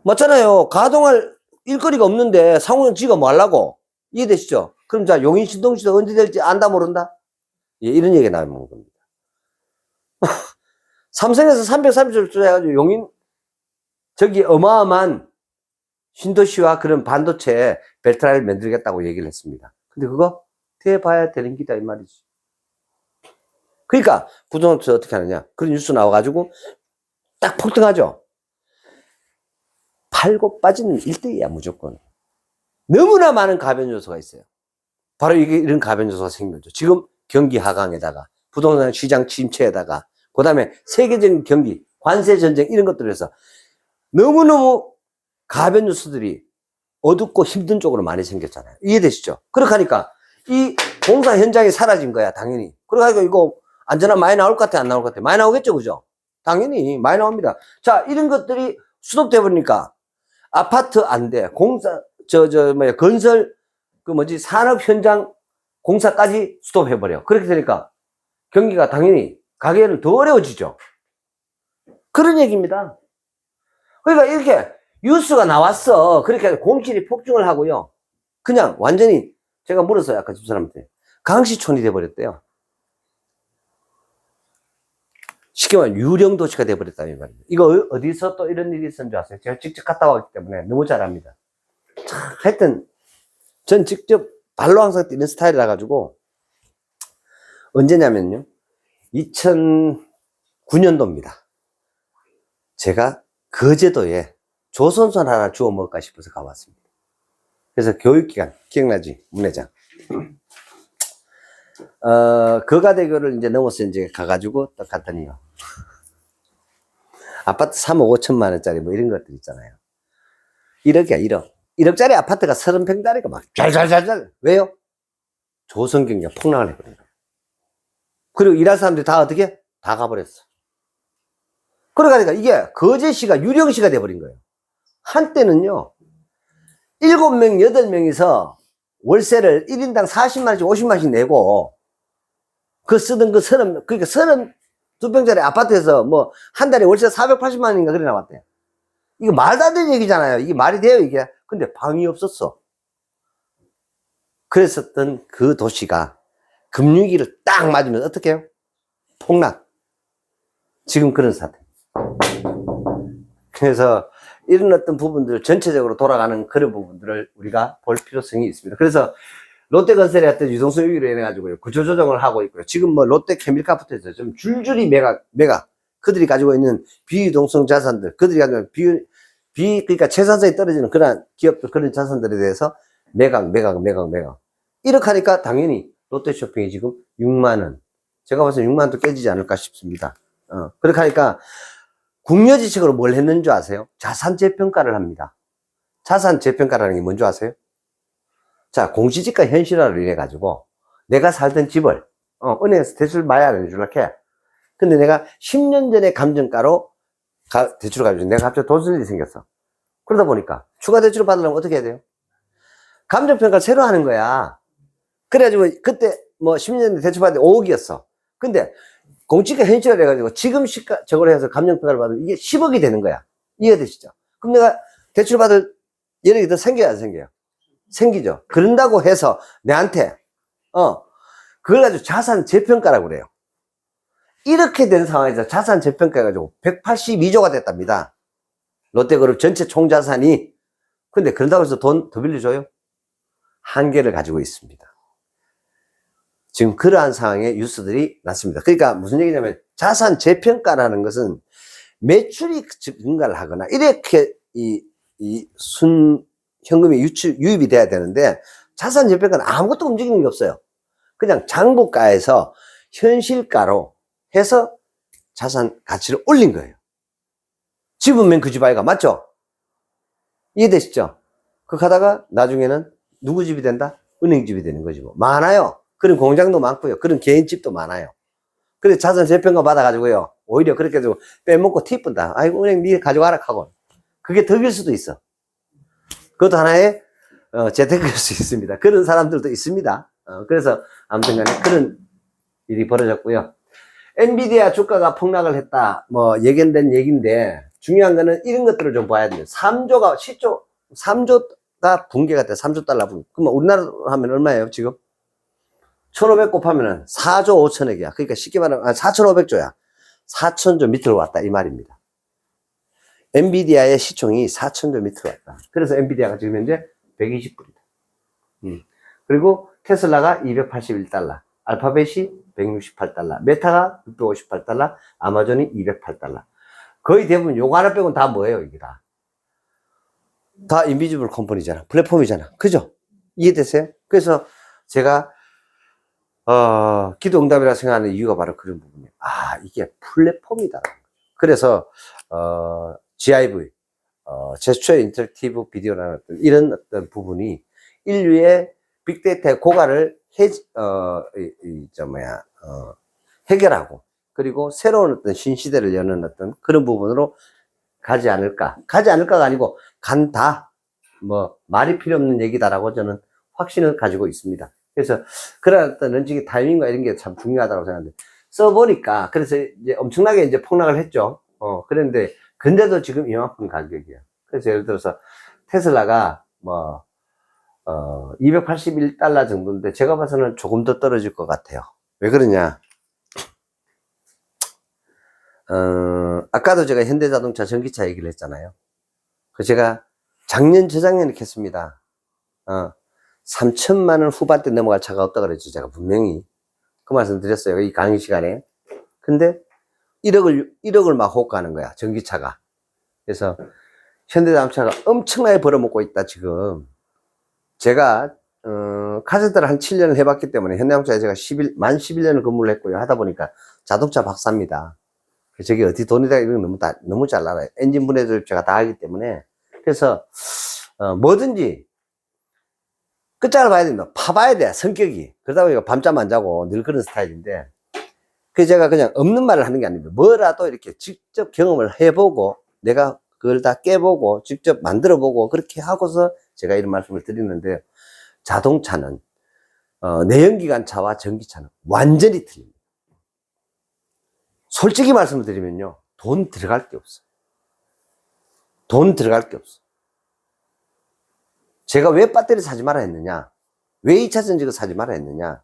맞잖아요. 가동할 일거리가 없는데 상공장 지가 뭐 하려고? 이해되시죠? 그럼 자, 용인 신동시도 언제 될지 안다 모른다? 예, 이런 얘기가 나오는 겁니다. 삼성에서 330을 투자해가지고 용인, 저기 어마어마한 신도시와 그런 반도체 벨트라를 만들겠다고 얘기를 했습니다. 근데 그거 돼봐야 되는 기다, 이 말이지. 그러니까 부동산 투자 어떻게 하느냐. 그런 뉴스 나와가지고 딱 폭등하죠. 팔고 빠지는 1대2야, 무조건. 너무나 많은 가변 요소가 있어요. 바로 이런 가변 요소가 생긴 거죠. 지금 경기 하강에다가, 부동산 시장 침체에다가, 그 다음에 세계적인 경기, 관세 전쟁 이런 것들을 해서 너무너무 가변 요소들이 어둡고 힘든 쪽으로 많이 생겼잖아요. 이해되시죠? 그렇게 하니까 이 공사 현장이 사라진 거야, 당연히. 그래가지고 이거 안전화 많이 나올 것 같아, 안 나올 것 같아? 많이 나오겠죠, 그죠? 당연히 많이 나옵니다. 자, 이런 것들이 수독돼 버리니까 아파트 안 돼. 공사, 건설, 산업 현장 공사까지 스톱해버려. 그렇게 되니까 경기가 당연히 가게는 더 어려워지죠. 그런 얘기입니다. 그러니까 이렇게 뉴스가 나왔어. 그렇게 공실이 폭증을 하고요. 그냥 완전히 제가 물었어요. 아까 집사람한테. 강시촌이 돼버렸대요. 쉽게 말하면 유령 도시가 돼버렸다는 말입니다. 이거 어디서 또 이런 일이 있었는지 아세요? 제가 직접 갔다 왔기 때문에 너무 잘 압니다. 하여튼 전 직접 발로 항상 뛰는 스타일이라 가지고 언제냐면요. 2009년도입니다. 제가 거제도에 조선소 하나 주워 먹을까 싶어서 가봤습니다. 그래서 교육기관, 기억나지? 문회장. 거가대교를 이제 넘어서 이제 가가지고 딱 갔더니요. 아파트 3억 5천만 원짜리 뭐 이런 것들 있잖아요. 1억이야, 1억. 1억짜리 아파트가 30평짜리가 막 잘. 왜요? 조선경기가 폭락을 해버린 거예요. 그리고 일할 사람들이 다 어떻게? 다 가버렸어. 그러니까 이게 거제시가 유령시가 돼버린 거예요. 한때는요, 7명, 8명이서 월세를 1인당 40만원씩, 50만원씩 내고, 쓰던 그러니까 32평짜리 아파트에서 뭐, 한 달에 월세 480만원인가 그래 나왔대요. 이거 말도 안 되는 얘기잖아요. 이게 말이 돼요, 이게. 근데 방이 없었어. 그랬었던 그 도시가 금융위기를 딱 맞으면 어떻게 해요? 폭락. 지금 그런 사태. 그래서 이런 어떤 부분들 전체적으로 돌아가는 그런 부분들을 우리가 볼 필요성이 있습니다. 그래서 롯데건설이 어떤 유동성 위기로 인해 가지고요 구조조정을 하고 있고요. 지금 뭐 롯데 케미칼부터해서 좀 줄줄이 메가 그들이 가지고 있는 비유동성 자산들, 그들이 가지고 있는 그러니까 채산성이 떨어지는 그런 기업들, 그런 자산들에 대해서 매각. 이렇게 하니까 당연히 롯데쇼핑이 지금 6만원. 제가 봐서 6만원도 깨지지 않을까 싶습니다. 그렇게 하니까 국려지식으로 뭘 했는 줄 아세요? 자산 재평가를 합니다. 자산 재평가라는 게 뭔지 아세요? 자, 공시지가 현실화를 인해 가지고 내가 살던 집을 은행에서 대출 많이 안 해줄라 해. 근데 내가 10년 전에 감정가로 대출을 가지고 내가 갑자기 돈 쓸 일이 생겼어. 그러다 보니까 추가 대출을 받으려면 어떻게 해야 돼요? 감정평가를 새로 하는 거야. 그래가지고 그때 뭐 10년 전에 대출 받을 때 5억이었어. 근데 공시지가 현실화 해가지고 지금 시가 저걸 해서 감정평가를 받으면 이게 10억이 되는 거야. 이해되시죠? 그럼 내가 대출 받을 여력이 더 생겨야 안 생겨요? 생기죠. 그런다고 해서 내한테 그걸 가지고 자산 재평가라고 그래요. 이렇게 된 상황에서 자산 재평가 해가지고 182조가 됐답니다. 롯데그룹 전체 총자산이. 근데 그런다고 해서 돈 더 빌려줘요? 한계를 가지고 있습니다. 지금 그러한 상황의 뉴스들이 났습니다. 그러니까 무슨 얘기냐면 자산 재평가라는 것은 매출이 증가를 하거나 이렇게 현금이 유입이 돼야 되는데 자산 재평가는 아무것도 움직이는 게 없어요. 그냥 장부가에서 현실가로 해서 자산 가치를 올린 거예요. 집으면 그 집 아이가 맞죠? 이해되시죠? 그렇게 하다가 나중에는 누구 집이 된다? 은행 집이 되는 거지 뭐. 많아요. 그런 공장도 많고요. 그런 개인집도 많아요. 그래서 자산 재평가 받아가지고요. 오히려 그렇게 해서 빼먹고 티푼다. 아이고, 은행 니 가져가라 하고. 그게 덕일 수도 있어. 그것도 하나의 재테크일 수 있습니다. 그런 사람들도 있습니다. 그래서 아무튼 간에 그런 일이 벌어졌고요. 엔비디아 주가가 폭락을 했다. 뭐 예견된 얘기인데 중요한 거는 이런 것들을 좀 봐야 돼요. 3조가 붕괴가 돼. 3조 달러 붕괴. 그럼 우리나라로 하면 얼마예요, 지금? 1,500 곱하면은 4조 5천억이야. 그러니까 쉽게 말하면 4,500조야. 4천조 밑으로 왔다 이 말입니다. 엔비디아의 시총이 4천조 밑으로 왔다. 그래서 엔비디아가 지금 현재 120불이다. 그리고 테슬라가 281달러, 알파벳이 168달러, 메타가 658달러, 아마존이 208달러. 거의 대부분 요거 하나 빼고는 다 뭐예요, 이게 다. 다 인비지블 컴퍼니잖아. 플랫폼이잖아. 그죠? 이해되세요? 그래서 제가 기도응답이라 생각하는 이유가 바로 그런 부분이에요. 아, 이게 플랫폼이다. 그래서 GIV, 제스처 인터랙티브 비디오라는 이런 어떤 부분이 인류의 빅데이터의 고갈을 해결하고, 그리고 새로운 어떤 신시대를 여는 어떤 그런 부분으로 가지 않을까. 가지 않을까가 아니고, 간다. 말이 필요 없는 얘기다라고 저는 확신을 가지고 있습니다. 그래서, 그런 어떤 런칭의 타이밍과 이런 게 참 중요하다고 생각합니다. 써보니까, 그래서 이제 엄청나게 이제 폭락을 했죠. 그런데, 근데도 지금 이만큼 가격이에요. 그래서 예를 들어서, 테슬라가 281달러 정도인데, 제가 봐서는 조금 더 떨어질 것 같아요. 왜 그러냐. 아까도 제가 현대자동차 전기차 얘기를 했잖아요. 그 제가 작년, 저작년에 했습니다. 3천만 원 후반대 넘어갈 차가 없다 그랬죠. 제가 분명히. 그 말씀 드렸어요. 이 강의 시간에. 근데 1억을 막 호가하는 거야. 전기차가. 그래서 현대자동차가 엄청나게 벌어먹고 있다, 지금. 제가, 카센터를 한 7년을 해봤기 때문에 현대자동차에 제가 만 11년을 근무를 했고요. 하다 보니까 자동차 박사입니다. 저기 어디 돈이다 이런 거 너무 잘 알아요. 엔진 분해도 제가 다 하기 때문에. 그래서, 뭐든지 끝장을 봐야 된다. 파봐야 돼, 성격이. 그러다 보니까 밤잠 안 자고 늘 그런 스타일인데. 그래서 제가 그냥 없는 말을 하는 게 아닙니다. 뭐라도 이렇게 직접 경험을 해보고, 내가 그걸 다 깨보고, 직접 만들어보고, 그렇게 하고서 제가 이런 말씀을 드리는데, 자동차는, 내연기관차와 전기차는 완전히 틀립니다. 솔직히 말씀을 드리면요, 돈 들어갈 게 없어요. 돈 들어갈 게 없어. 제가 왜 배터리 사지 마라 했느냐? 왜 2차 전지를 사지 마라 했느냐?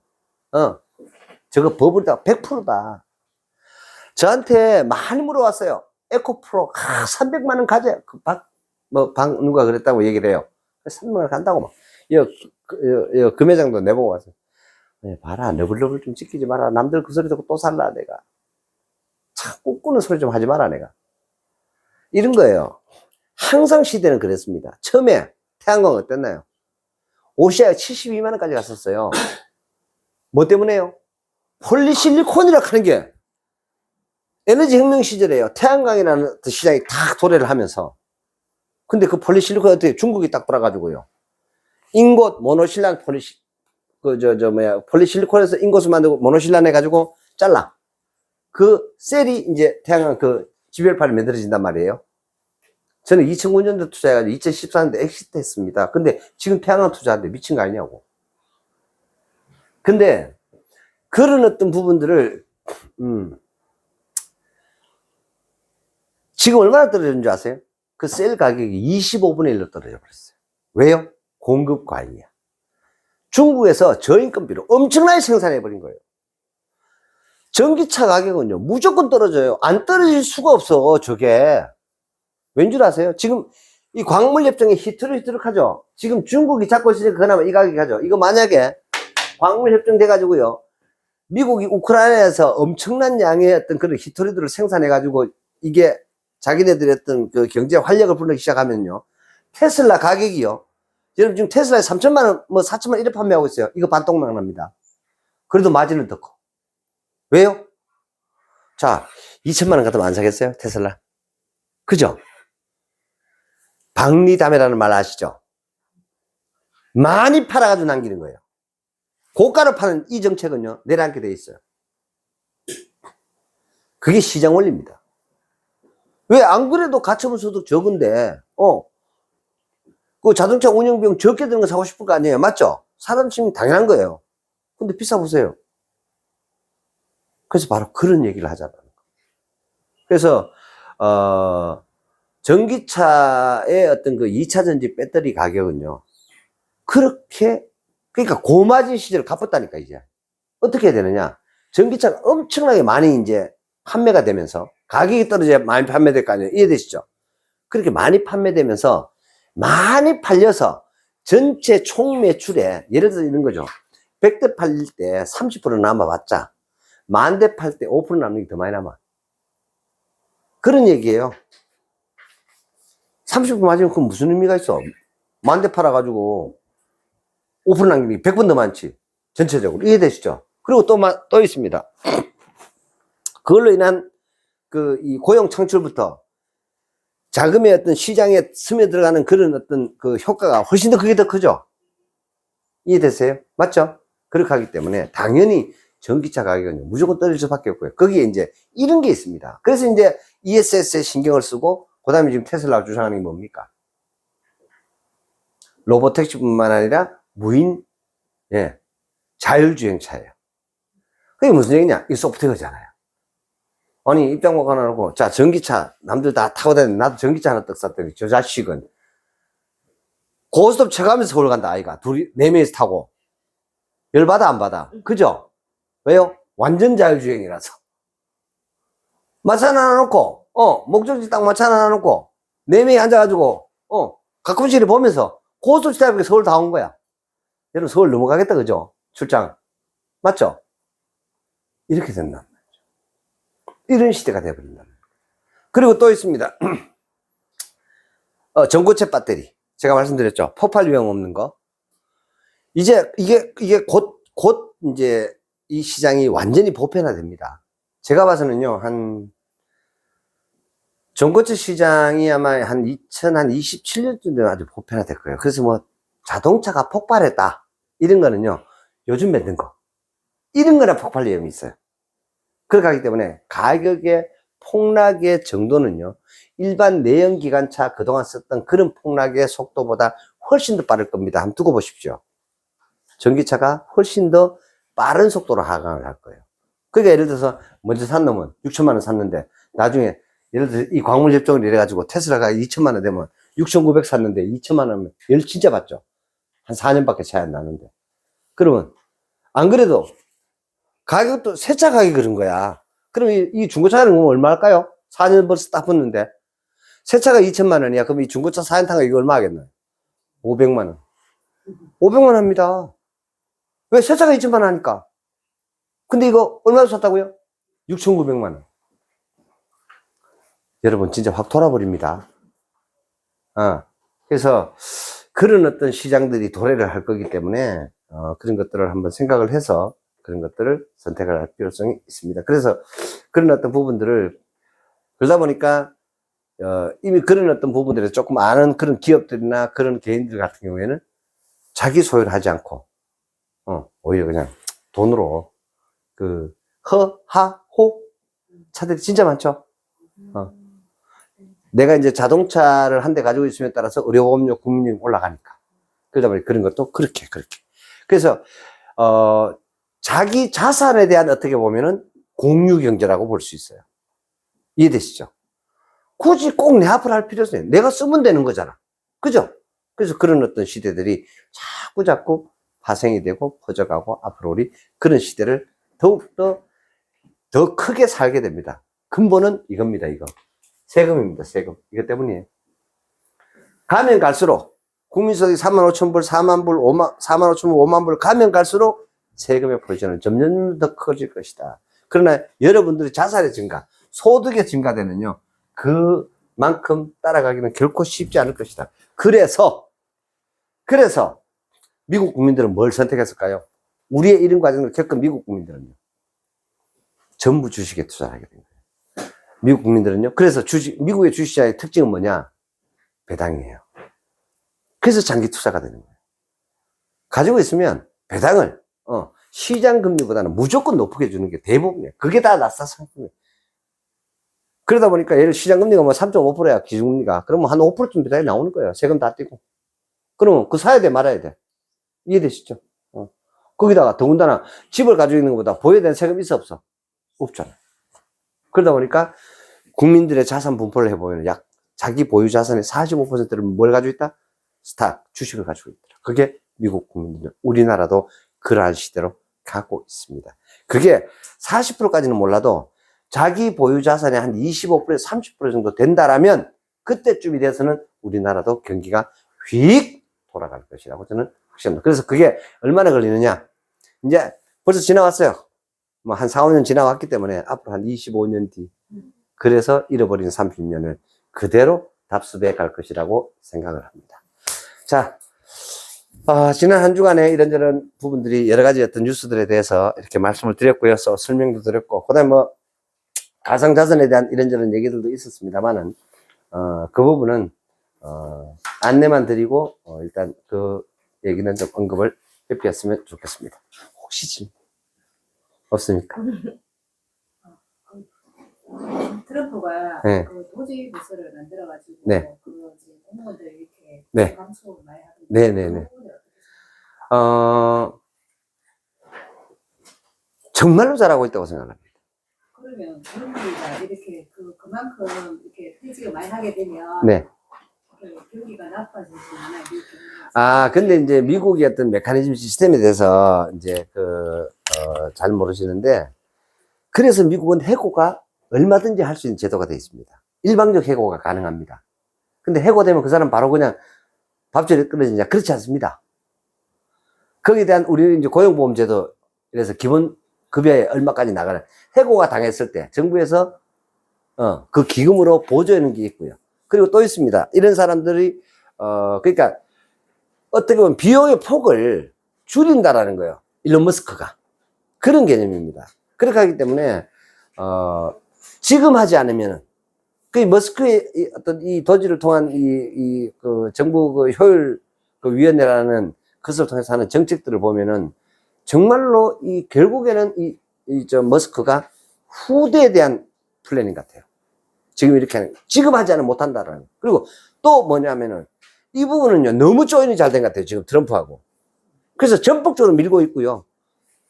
저거 버블이다. 100%다. 저한테 많이 물어왔어요. 에코프로, 300만원 가져. 누가 그랬다고 얘기를 해요. 300만원 간다고 막. 금회장도 내보고 왔어요. 봐라, 너블너블 좀 지키지 마라. 남들 그 소리 듣고 또 살라, 내가. 참, 꿈꾸는 소리 좀 하지 마라, 내가. 이런 거예요. 항상 시대는 그랬습니다. 처음에 태양광 어땠나요? 오시아에 72만원까지 갔었어요. 뭐 때문에요? 폴리실리콘이라고 하는 게 에너지 혁명 시절에요. 태양광이라는 시장이 다 도래를 하면서. 근데 그 폴리실리콘 어떻게 중국이 딱 돌아가지고요. 인곳, 모노실란 폴리실리콘에서 인곳을 만들고 모노실란 해가지고 잘라. 그 셀이 이제 태양광 그 지별판이 만들어진단 말이에요. 저는 2009년도 투자해가지고 2014년도 엑시트 했습니다. 근데 지금 태양광 투자하는데 미친 거 아니냐고. 근데 그런 어떤 부분들을 지금 얼마나 떨어졌는 줄 아세요? 그 셀 가격이 25분의 1로 떨어져 버렸어요. 왜요? 공급 과잉이야. 중국에서 저임금비로 엄청나게 생산해 버린 거예요. 전기차 가격은요 무조건 떨어져요. 안 떨어질 수가 없어. 저게 왠 줄 아세요? 지금 이 광물협정이 히트르히트르 하죠. 지금 중국이 잡고 있으니까 그나마 이 가격이 하죠. 이거 만약에 광물협정 돼가지고요 미국이 우크라이나에서 엄청난 양의 어떤 그런 히토리들을 생산해가지고 이게 자기네들의 어떤 그 경제 활력을 불러기 시작하면요. 테슬라 가격이요. 여러분 지금 테슬라에 3천만원, 4천만원 이래 판매하고 있어요. 이거 반토막 납니다. 그래도 마진은 더 커. 왜요? 자, 2천만원 같으면 안 사겠어요? 테슬라. 그죠? 박리담회라는 말 아시죠? 많이 팔아가지고 남기는 거예요. 고가로 파는 이 정책은요, 내려앉게 돼 있어요. 그게 시장 원리입니다. 왜 안 그래도 가처분 소득 적은데, 그 자동차 운영 비용 적게 드는 거 사고 싶을 거 아니에요? 맞죠? 사람 심리 당연한 거예요. 근데 비싸 보세요. 그래서 바로 그런 얘기를 하자는 거. 그래서, 전기차의 어떤 그 2차 전지 배터리 가격은요, 그렇게, 그러니까 고마진 시절을 갚았다니까, 이제. 어떻게 해야 되느냐? 전기차가 엄청나게 많이 이제 판매가 되면서, 가격이 떨어져야 많이 판매될 거 아니에요? 이해되시죠? 그렇게 많이 판매되면서, 많이 팔려서, 전체 총 매출에, 예를 들어서 이런 거죠. 100대 팔릴 때 30% 남아봤자, 10,000대 팔 때 5% 남는 게 더 많이 남아. 그런 얘기예요. 30% 맞으면 그건 무슨 의미가 있어? 10,000대 팔아가지고 5% 남기는 게 100번 더 많지. 전체적으로. 이해되시죠? 그리고 또 있습니다. 그걸로 인한 이 고용 창출부터 자금의 어떤 시장에 스며들어가는 그런 어떤 그 효과가 훨씬 더 그게 더 크죠? 이해되세요? 맞죠? 그렇게 하기 때문에 당연히 전기차 가격은 무조건 떨어질 수밖에 없고요. 거기에 이제 이런 게 있습니다. 그래서 이제 ESS에 신경을 쓰고, 그 다음에 지금 테슬라가 주장하는 게 뭡니까? 로보택시뿐만 아니라 무인, 예, 자율주행차예요. 그게 무슨 얘기냐? 이 소프트웨어잖아요. 아니, 입장곡 하나 놓고, 자, 전기차, 남들 다 타고 다니는데, 나도 전기차 하나 떡 샀더니, 저 자식은, 고스톱 쳐가면서 서울 간다, 아이가. 둘이, 네 명이서 타고. 열받아, 안 받아? 그죠? 왜요? 완전 자율주행이라서. 마차 하나 놓고, 목적지 딱 마차 하나 놓고, 네 명이 앉아가지고, 가끔씩 보면서, 고스톱 치다 보니까 서울 다 온 거야. 여러분, 서울 넘어가겠다, 그죠? 출장. 맞죠? 이렇게 된다. 이런 시대가 되어버린다. 그리고 또 있습니다. 전고체 배터리. 제가 말씀드렸죠. 폭발 위험 없는 거. 이제, 이게 곧, 이제, 이 시장이 완전히 보편화됩니다. 제가 봐서는요, 전고체 시장이 아마 한 2027년쯤 되면 아주 보편화될 거예요. 그래서 뭐, 자동차가 폭발했다. 이런 거는요, 요즘 만든 거. 이런 거나 폭발 위험이 있어요. 그렇게 하기 때문에 가격의 폭락의 정도는요, 일반 내연기관차 그동안 썼던 그런 폭락의 속도보다 훨씬 더 빠를 겁니다. 한번 두고 보십시오. 전기차가 훨씬 더 빠른 속도로 하강을 할 거예요. 그러니까 예를 들어서 먼저 산 놈은 6천만 원 샀는데, 나중에 예를 들어서 이 광물 협정을 이래가지고 테슬라가 2천만 원 되면 6,900 샀는데 2천만 원이면 열 진짜 받죠. 한 4년밖에 차이 안 나는데. 그러면 안 그래도 가격도 새 차 가격이 그런 거야. 그럼 이 중고차는 얼마 할까요? 4년 벌써 딱 붙는데. 새 차가 2천만 원이야. 그럼 이 중고차 4년 탄 거 이거 얼마 하겠나요? 500만 원. 500만 원 합니다. 왜? 새 차가 2천만 원 하니까. 근데 이거 얼마로 샀다고요? 6,900만 원. 여러분 진짜 확 돌아버립니다. 그래서 그런 어떤 시장들이 도래를 할 거기 때문에 그런 것들을 한번 생각을 해서 그런 것들을 선택을 할 필요성이 있습니다. 그래서 그런 어떤 부분들을 그러다 보니까 이미 그런 어떤 부분들에 조금 아는 그런 기업들이나 그런 개인들 같은 경우에는 자기 소유를 하지 않고 오히려 그냥 돈으로 그 허하호 차들이 진짜 많죠. 내가 이제 자동차를 한 대 가지고 있음에 따라서 의료보험료 국민요금 올라가니까. 그러다 보니 그런 것도 그렇게. 그래서 자기 자산에 대한 어떻게 보면은 공유 경제라고 볼 수 있어요. 이해되시죠? 굳이 꼭 내 앞을 할 필요성이 없어요. 내가 쓰면 되는 거잖아. 그죠? 그래서 그런 어떤 시대들이 자꾸 파생이 되고 퍼져가고 앞으로 우리 그런 시대를 더욱더 더 크게 살게 됩니다. 근본은 이겁니다, 이거. 세금입니다, 세금. 이것 때문이에요. 가면 갈수록 국민소득이 3만 5천 불, 4만 불, 4만 5천 불, 5만 불 가면 갈수록 세금의 포지션은 점점 더 커질 것이다. 그러나 여러분들의 자산의 증가, 소득의 증가되면요, 그만큼 따라가기는 결코 쉽지 않을 것이다. 그래서 미국 국민들은 뭘 선택했을까요? 우리의 이런 과정을 겪은 미국 국민들은요, 전부 주식에 투자를 하게 된 거예요. 미국 국민들은요, 그래서 미국의 주식시장의 특징은 뭐냐? 배당이에요. 그래서 장기 투자가 되는 거예요. 가지고 있으면 배당을 시장 금리보다는 무조건 높게 주는 게 대부분이에요. 그게 다 나스닥 상품이에요. 그러다 보니까 예를 시장 금리가 뭐 3.5%야 기준금리가. 그러면 한 5%쯤 배당이 나오는 거예요. 세금 다 떼고. 그러면 그 사야 돼 말아야 돼. 이해되시죠? 거기다가 더군다나 집을 가지고 있는 것보다 보여야 되는 세금이 있어 없어? 없잖아. 그러다 보니까 국민들의 자산 분포를 해보면 자기 보유 자산의 45%를 뭘 가지고 있다? 스탁, 주식을 가지고 있더라. 그게 미국 국민들, 우리나라도 그러한 시대로 가고 있습니다. 그게 40%까지는 몰라도 자기 보유 자산의 한 25%에서 30% 정도 된다라면 그때쯤이 돼서는 우리나라도 경기가 휙 돌아갈 것이라고 저는 확신합니다. 그래서 그게 얼마나 걸리느냐? 이제 벌써 지나왔어요. 뭐 한 4, 5년 지나왔기 때문에 앞으로 한 25년 뒤. 그래서 잃어버린 30년을 그대로 답습해 갈 것이라고 생각을 합니다. 자, 지난 한 주간에 이런저런 부분들이 여러 가지 어떤 뉴스들에 대해서 이렇게 말씀을 드렸고요. 설명도 드렸고, 그 다음에 뭐, 가상자산에 대한 이런저런 얘기들도 있었습니다만은, 그 부분은, 안내만 드리고, 일단 그 얘기는 좀 언급을 해피했으면 좋겠습니다. 시질 없습니까? 트럼프가 네. 그 도저히 부서를 만들어가지고 네. 그 이제 공무원들 이렇게 네. 감소 많이 하던데 네네네. 그 부분이 어떻게 정말로 잘하고 있다고 생각합니다. 그러면 트럼프가 이렇게 그만큼 이렇게 퇴직을 많이 하게 되면 네. 그 경기가 나빠지지 않아요? 근데 이제 미국의 어떤 메커니즘 시스템에 대해서 이제 잘 모르시는데, 그래서 미국은 해고가 얼마든지 할 수 있는 제도가 되어 있습니다. 일방적 해고가 가능합니다. 근데 해고되면 그 사람 바로 그냥 밥줄이 끊어지냐? 그렇지 않습니다. 거기에 대한 우리는 이제 고용보험제도, 이래서 기본 급여에 얼마까지 나가는, 해고가 당했을 때 정부에서 그 기금으로 보조하는 게 있고요. 그리고 또 있습니다. 이런 사람들이 그러니까 어떻게 보면 비용의 폭을 줄인다라는 거예요. 일론 머스크가 그런 개념입니다. 그렇게 하기 때문에 지금 하지 않으면은 그 머스크의 어떤 이 도지를 통한 그 정부 그 효율 그 위원회라는 것을 통해서 하는 정책들을 보면은 정말로 결국에는 저 머스크가 후대에 대한 플래닝 같아요. 지금 이렇게 하는, 지금 하지 않으면 못한다라는. 그리고 또 뭐냐면은 이 부분은요, 너무 조인이 잘 된 것 같아요. 지금 트럼프하고. 그래서 전폭적으로 밀고 있고요.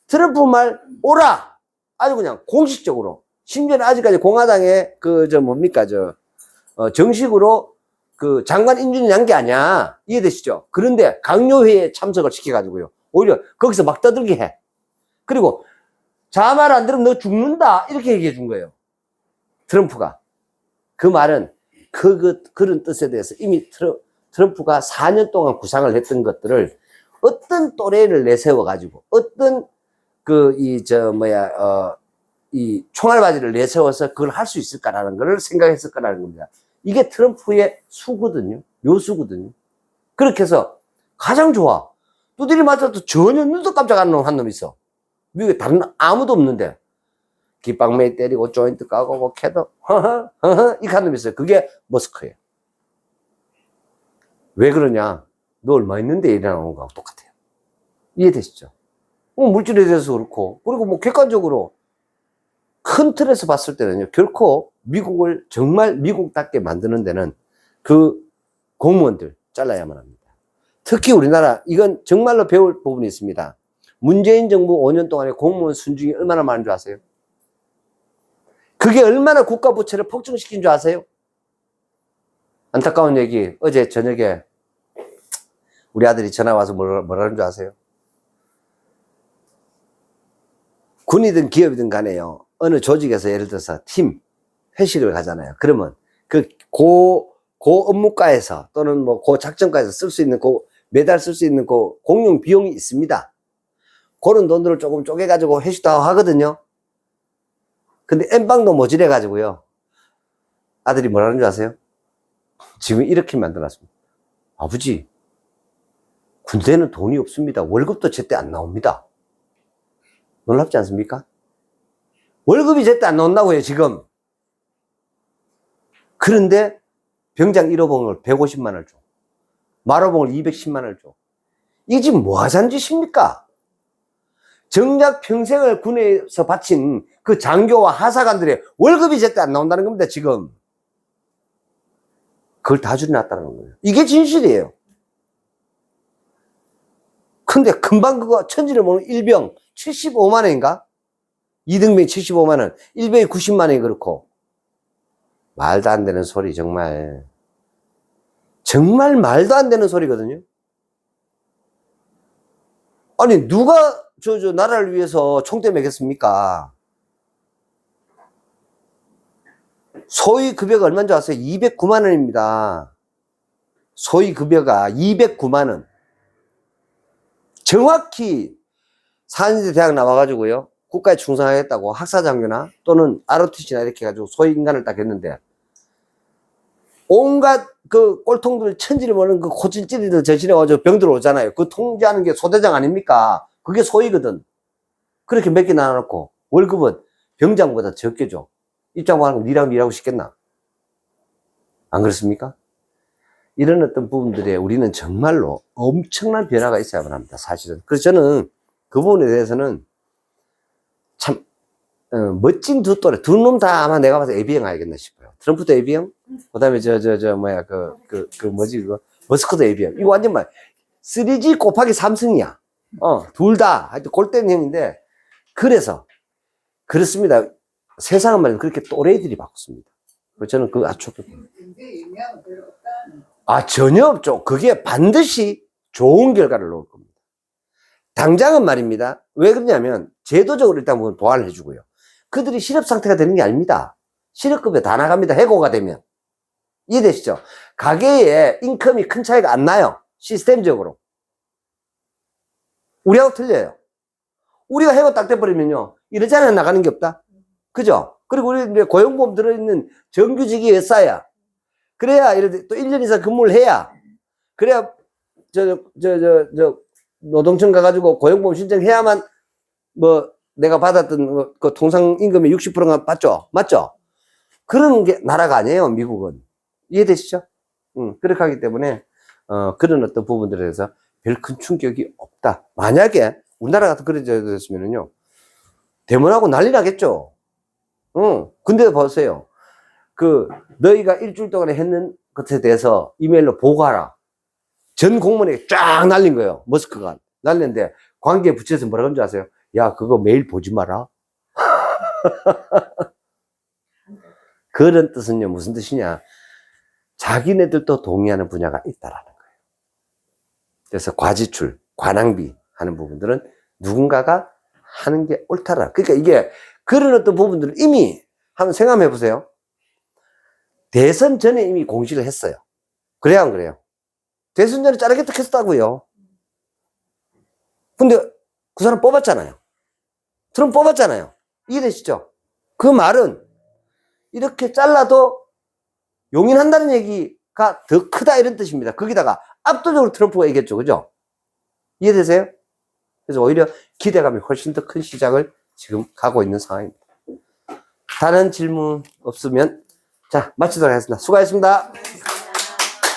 트럼프 말 오라! 아주 그냥 공식적으로. 심지어는 아직까지 공화당의 정식으로 장관 인준이 난 게 아니야. 이해되시죠? 그런데 강요회에 참석을 시켜가지고요. 오히려 거기서 막 떠들게 해. 그리고 자 말 안 들으면 너 죽는다. 이렇게 얘기해 준 거예요. 트럼프가. 그 말은 그런 뜻에 대해서 이미 트럼프가 4년 동안 구상을 했던 것들을 어떤 또래를 내세워가지고 어떤 이 총알바지를 내세워서 그걸 할 수 있을까라는 걸 생각했을 거라는 겁니다. 이게 트럼프의 수거든요. 요수거든요. 그렇게 해서 가장 좋아. 두드리 맞아도 전혀 눈도 깜짝 안 하는 한 놈 있어. 미국에 다른 아무도 없는데. 깃방매이 때리고 조인트 까고 뭐 캐도 이렇게 하는 놈이 있어요. 그게 머스크예요. 왜 그러냐? 너 얼마 있는데 일어나는 거하고 똑같아요. 이해되시죠? 물질에 대해서 그렇고, 그리고 뭐 객관적으로 큰 틀에서 봤을 때는요, 결코 미국을 정말 미국답게 만드는 데는 그 공무원들 잘라야만 합니다. 특히 우리나라, 이건 정말로 배울 부분이 있습니다. 문재인 정부 5년 동안에 공무원 순중이 얼마나 많은 줄 아세요? 그게 얼마나 국가 부채를 폭증시킨 줄 아세요? 안타까운 얘기, 어제 저녁에 우리 아들이 전화 와서 뭐라는 줄 아세요? 군이든 기업이든 간에요, 어느 조직에서 예를 들어서 팀 회식을 가잖아요. 그러면 고 업무과에서 또는 뭐 고 작전과에서 쓸 수 있는 매달 쓸 수 있는 공용 비용이 있습니다. 그런 돈들을 조금 쪼개가지고 회식도 하거든요. 근데 엠빵도 모질해가지고요, 아들이 뭐라는 줄 아세요? 지금 이렇게 만들어놨습니다. 아버지, 군대는 돈이 없습니다. 월급도 제때 안 나옵니다. 놀랍지 않습니까? 월급이 제때 안 나온다고요, 지금. 그런데 병장 1호봉을 150만 원을 줘. 말호봉을 210만 원을 줘. 이게 지금 뭐 하자는 짓입니까? 정작 평생을 군에서 바친 그 장교와 하사관들의 월급이 제때 안 나온다는 겁니다, 지금. 그걸 다 줄여놨다는 거예요. 이게 진실이에요. 근데 금방 그거 천지를 모르는 일병 75만 원인가? 2등병 75만 원, 1병이 90만 원이 그렇고. 말도 안 되는 소리, 정말. 정말 말도 안 되는 소리거든요. 아니, 누가 나라를 위해서 총대 매겠습니까? 소위 급여가 얼마인 줄 아세요? 209만 원입니다. 소위 급여가 209만 원. 정확히 4년제 대학 나와가지고요, 국가에 충성하겠다고 학사장교나 또는 ROTC나 이렇게 해가지고 소위 인간을 딱 했는데, 온갖 꼴통들 천지를 모르는 고질찔이들 저지려가지고 병들 오잖아요. 그 통제하는 게 소대장 아닙니까? 그게 소위거든. 그렇게 몇 개 나눠놓고 월급은 병장보다 적게 줘. 입장만 하고 니랑 일하고 싶겠나? 안 그렇습니까? 이런 어떤 부분들에 우리는 정말로 엄청난 변화가 있어야만 합니다, 사실은. 그래서 저는 그 부분에 대해서는 참 멋진 두 또래 두 놈 다 아마 내가 봐서 AB형 알겠나 싶어요. 트럼프도 AB형, 그다음에 뭐야 뭐지 그거 머스크도 AB형. 이거 완전 말 3G 곱하기 3승이야. 둘 다 하여튼 골대는 형인데 그래서 그렇습니다. 세상은 말이야 그렇게 또래들이 바꿨습니다. 저는 그 아주 굉장히 영향은 별로 없다는. 전혀 없죠. 그게 반드시 좋은 결과를 놓을 겁니다. 당장은 말입니다. 왜 그러냐면 제도적으로 일단 뭐 보완을 해주고요. 그들이 실업 상태가 되는 게 아닙니다. 실업급여 다 나갑니다. 해고가 되면. 이해되시죠? 가계에 인컴이 큰 차이가 안 나요. 시스템적으로. 우리하고 틀려요. 우리가 해고 딱 돼버리면요. 이러잖아요. 나가는 게 없다. 그죠? 그리고 우리 이제 고용보험 들어있는 정규직이 회사야. 그래야 또 1년 이상 근무를 해야. 그래야 노동청 가가지고 고용보험 신청해야만 뭐 내가 받았던 그 통상임금의 60%가 받죠. 맞죠? 그런 게 나라가 아니에요. 미국은. 이해되시죠? 그렇게 하기 때문에 그런 어떤 부분들에 대해서 별 큰 충격이 없다. 만약에 우리나라 같은 그런 제도 됐으면은요. 대문하고 난리 나겠죠. 근데 보세요. 너희가 일주일 동안에 했는 것에 대해서 이메일로 보고하라. 전 공무원에게 쫙 날린 거예요. 머스크가 날렸는데 관계 부처에서 뭐라 그런 줄 아세요? 야, 그거 메일 보지 마라. 그런 뜻은요, 무슨 뜻이냐. 자기네들도 동의하는 분야가 있다라는 거예요. 그래서 과지출, 관항비 하는 부분들은 누군가가 하는 게 옳다라. 그러니까 이게 그런 어떤 부분들을 이미 한번 생각해 보세요. 대선 전에 이미 공시를 했어요. 그래야 안 그래요? 대선 전에 자르겠다 했다고요. 근데 그 사람 뽑았잖아요. 트럼프 뽑았잖아요. 이해되시죠? 그 말은 이렇게 잘라도 용인한다는 얘기가 더 크다 이런 뜻입니다. 거기다가 압도적으로 트럼프가 이겼죠. 그죠? 이해되세요? 그래서 오히려 기대감이 훨씬 더 큰 시작을 지금 가고 있는 상황입니다. 다른 질문 없으면 자 마치도록 하겠습니다. 수고하셨습니다.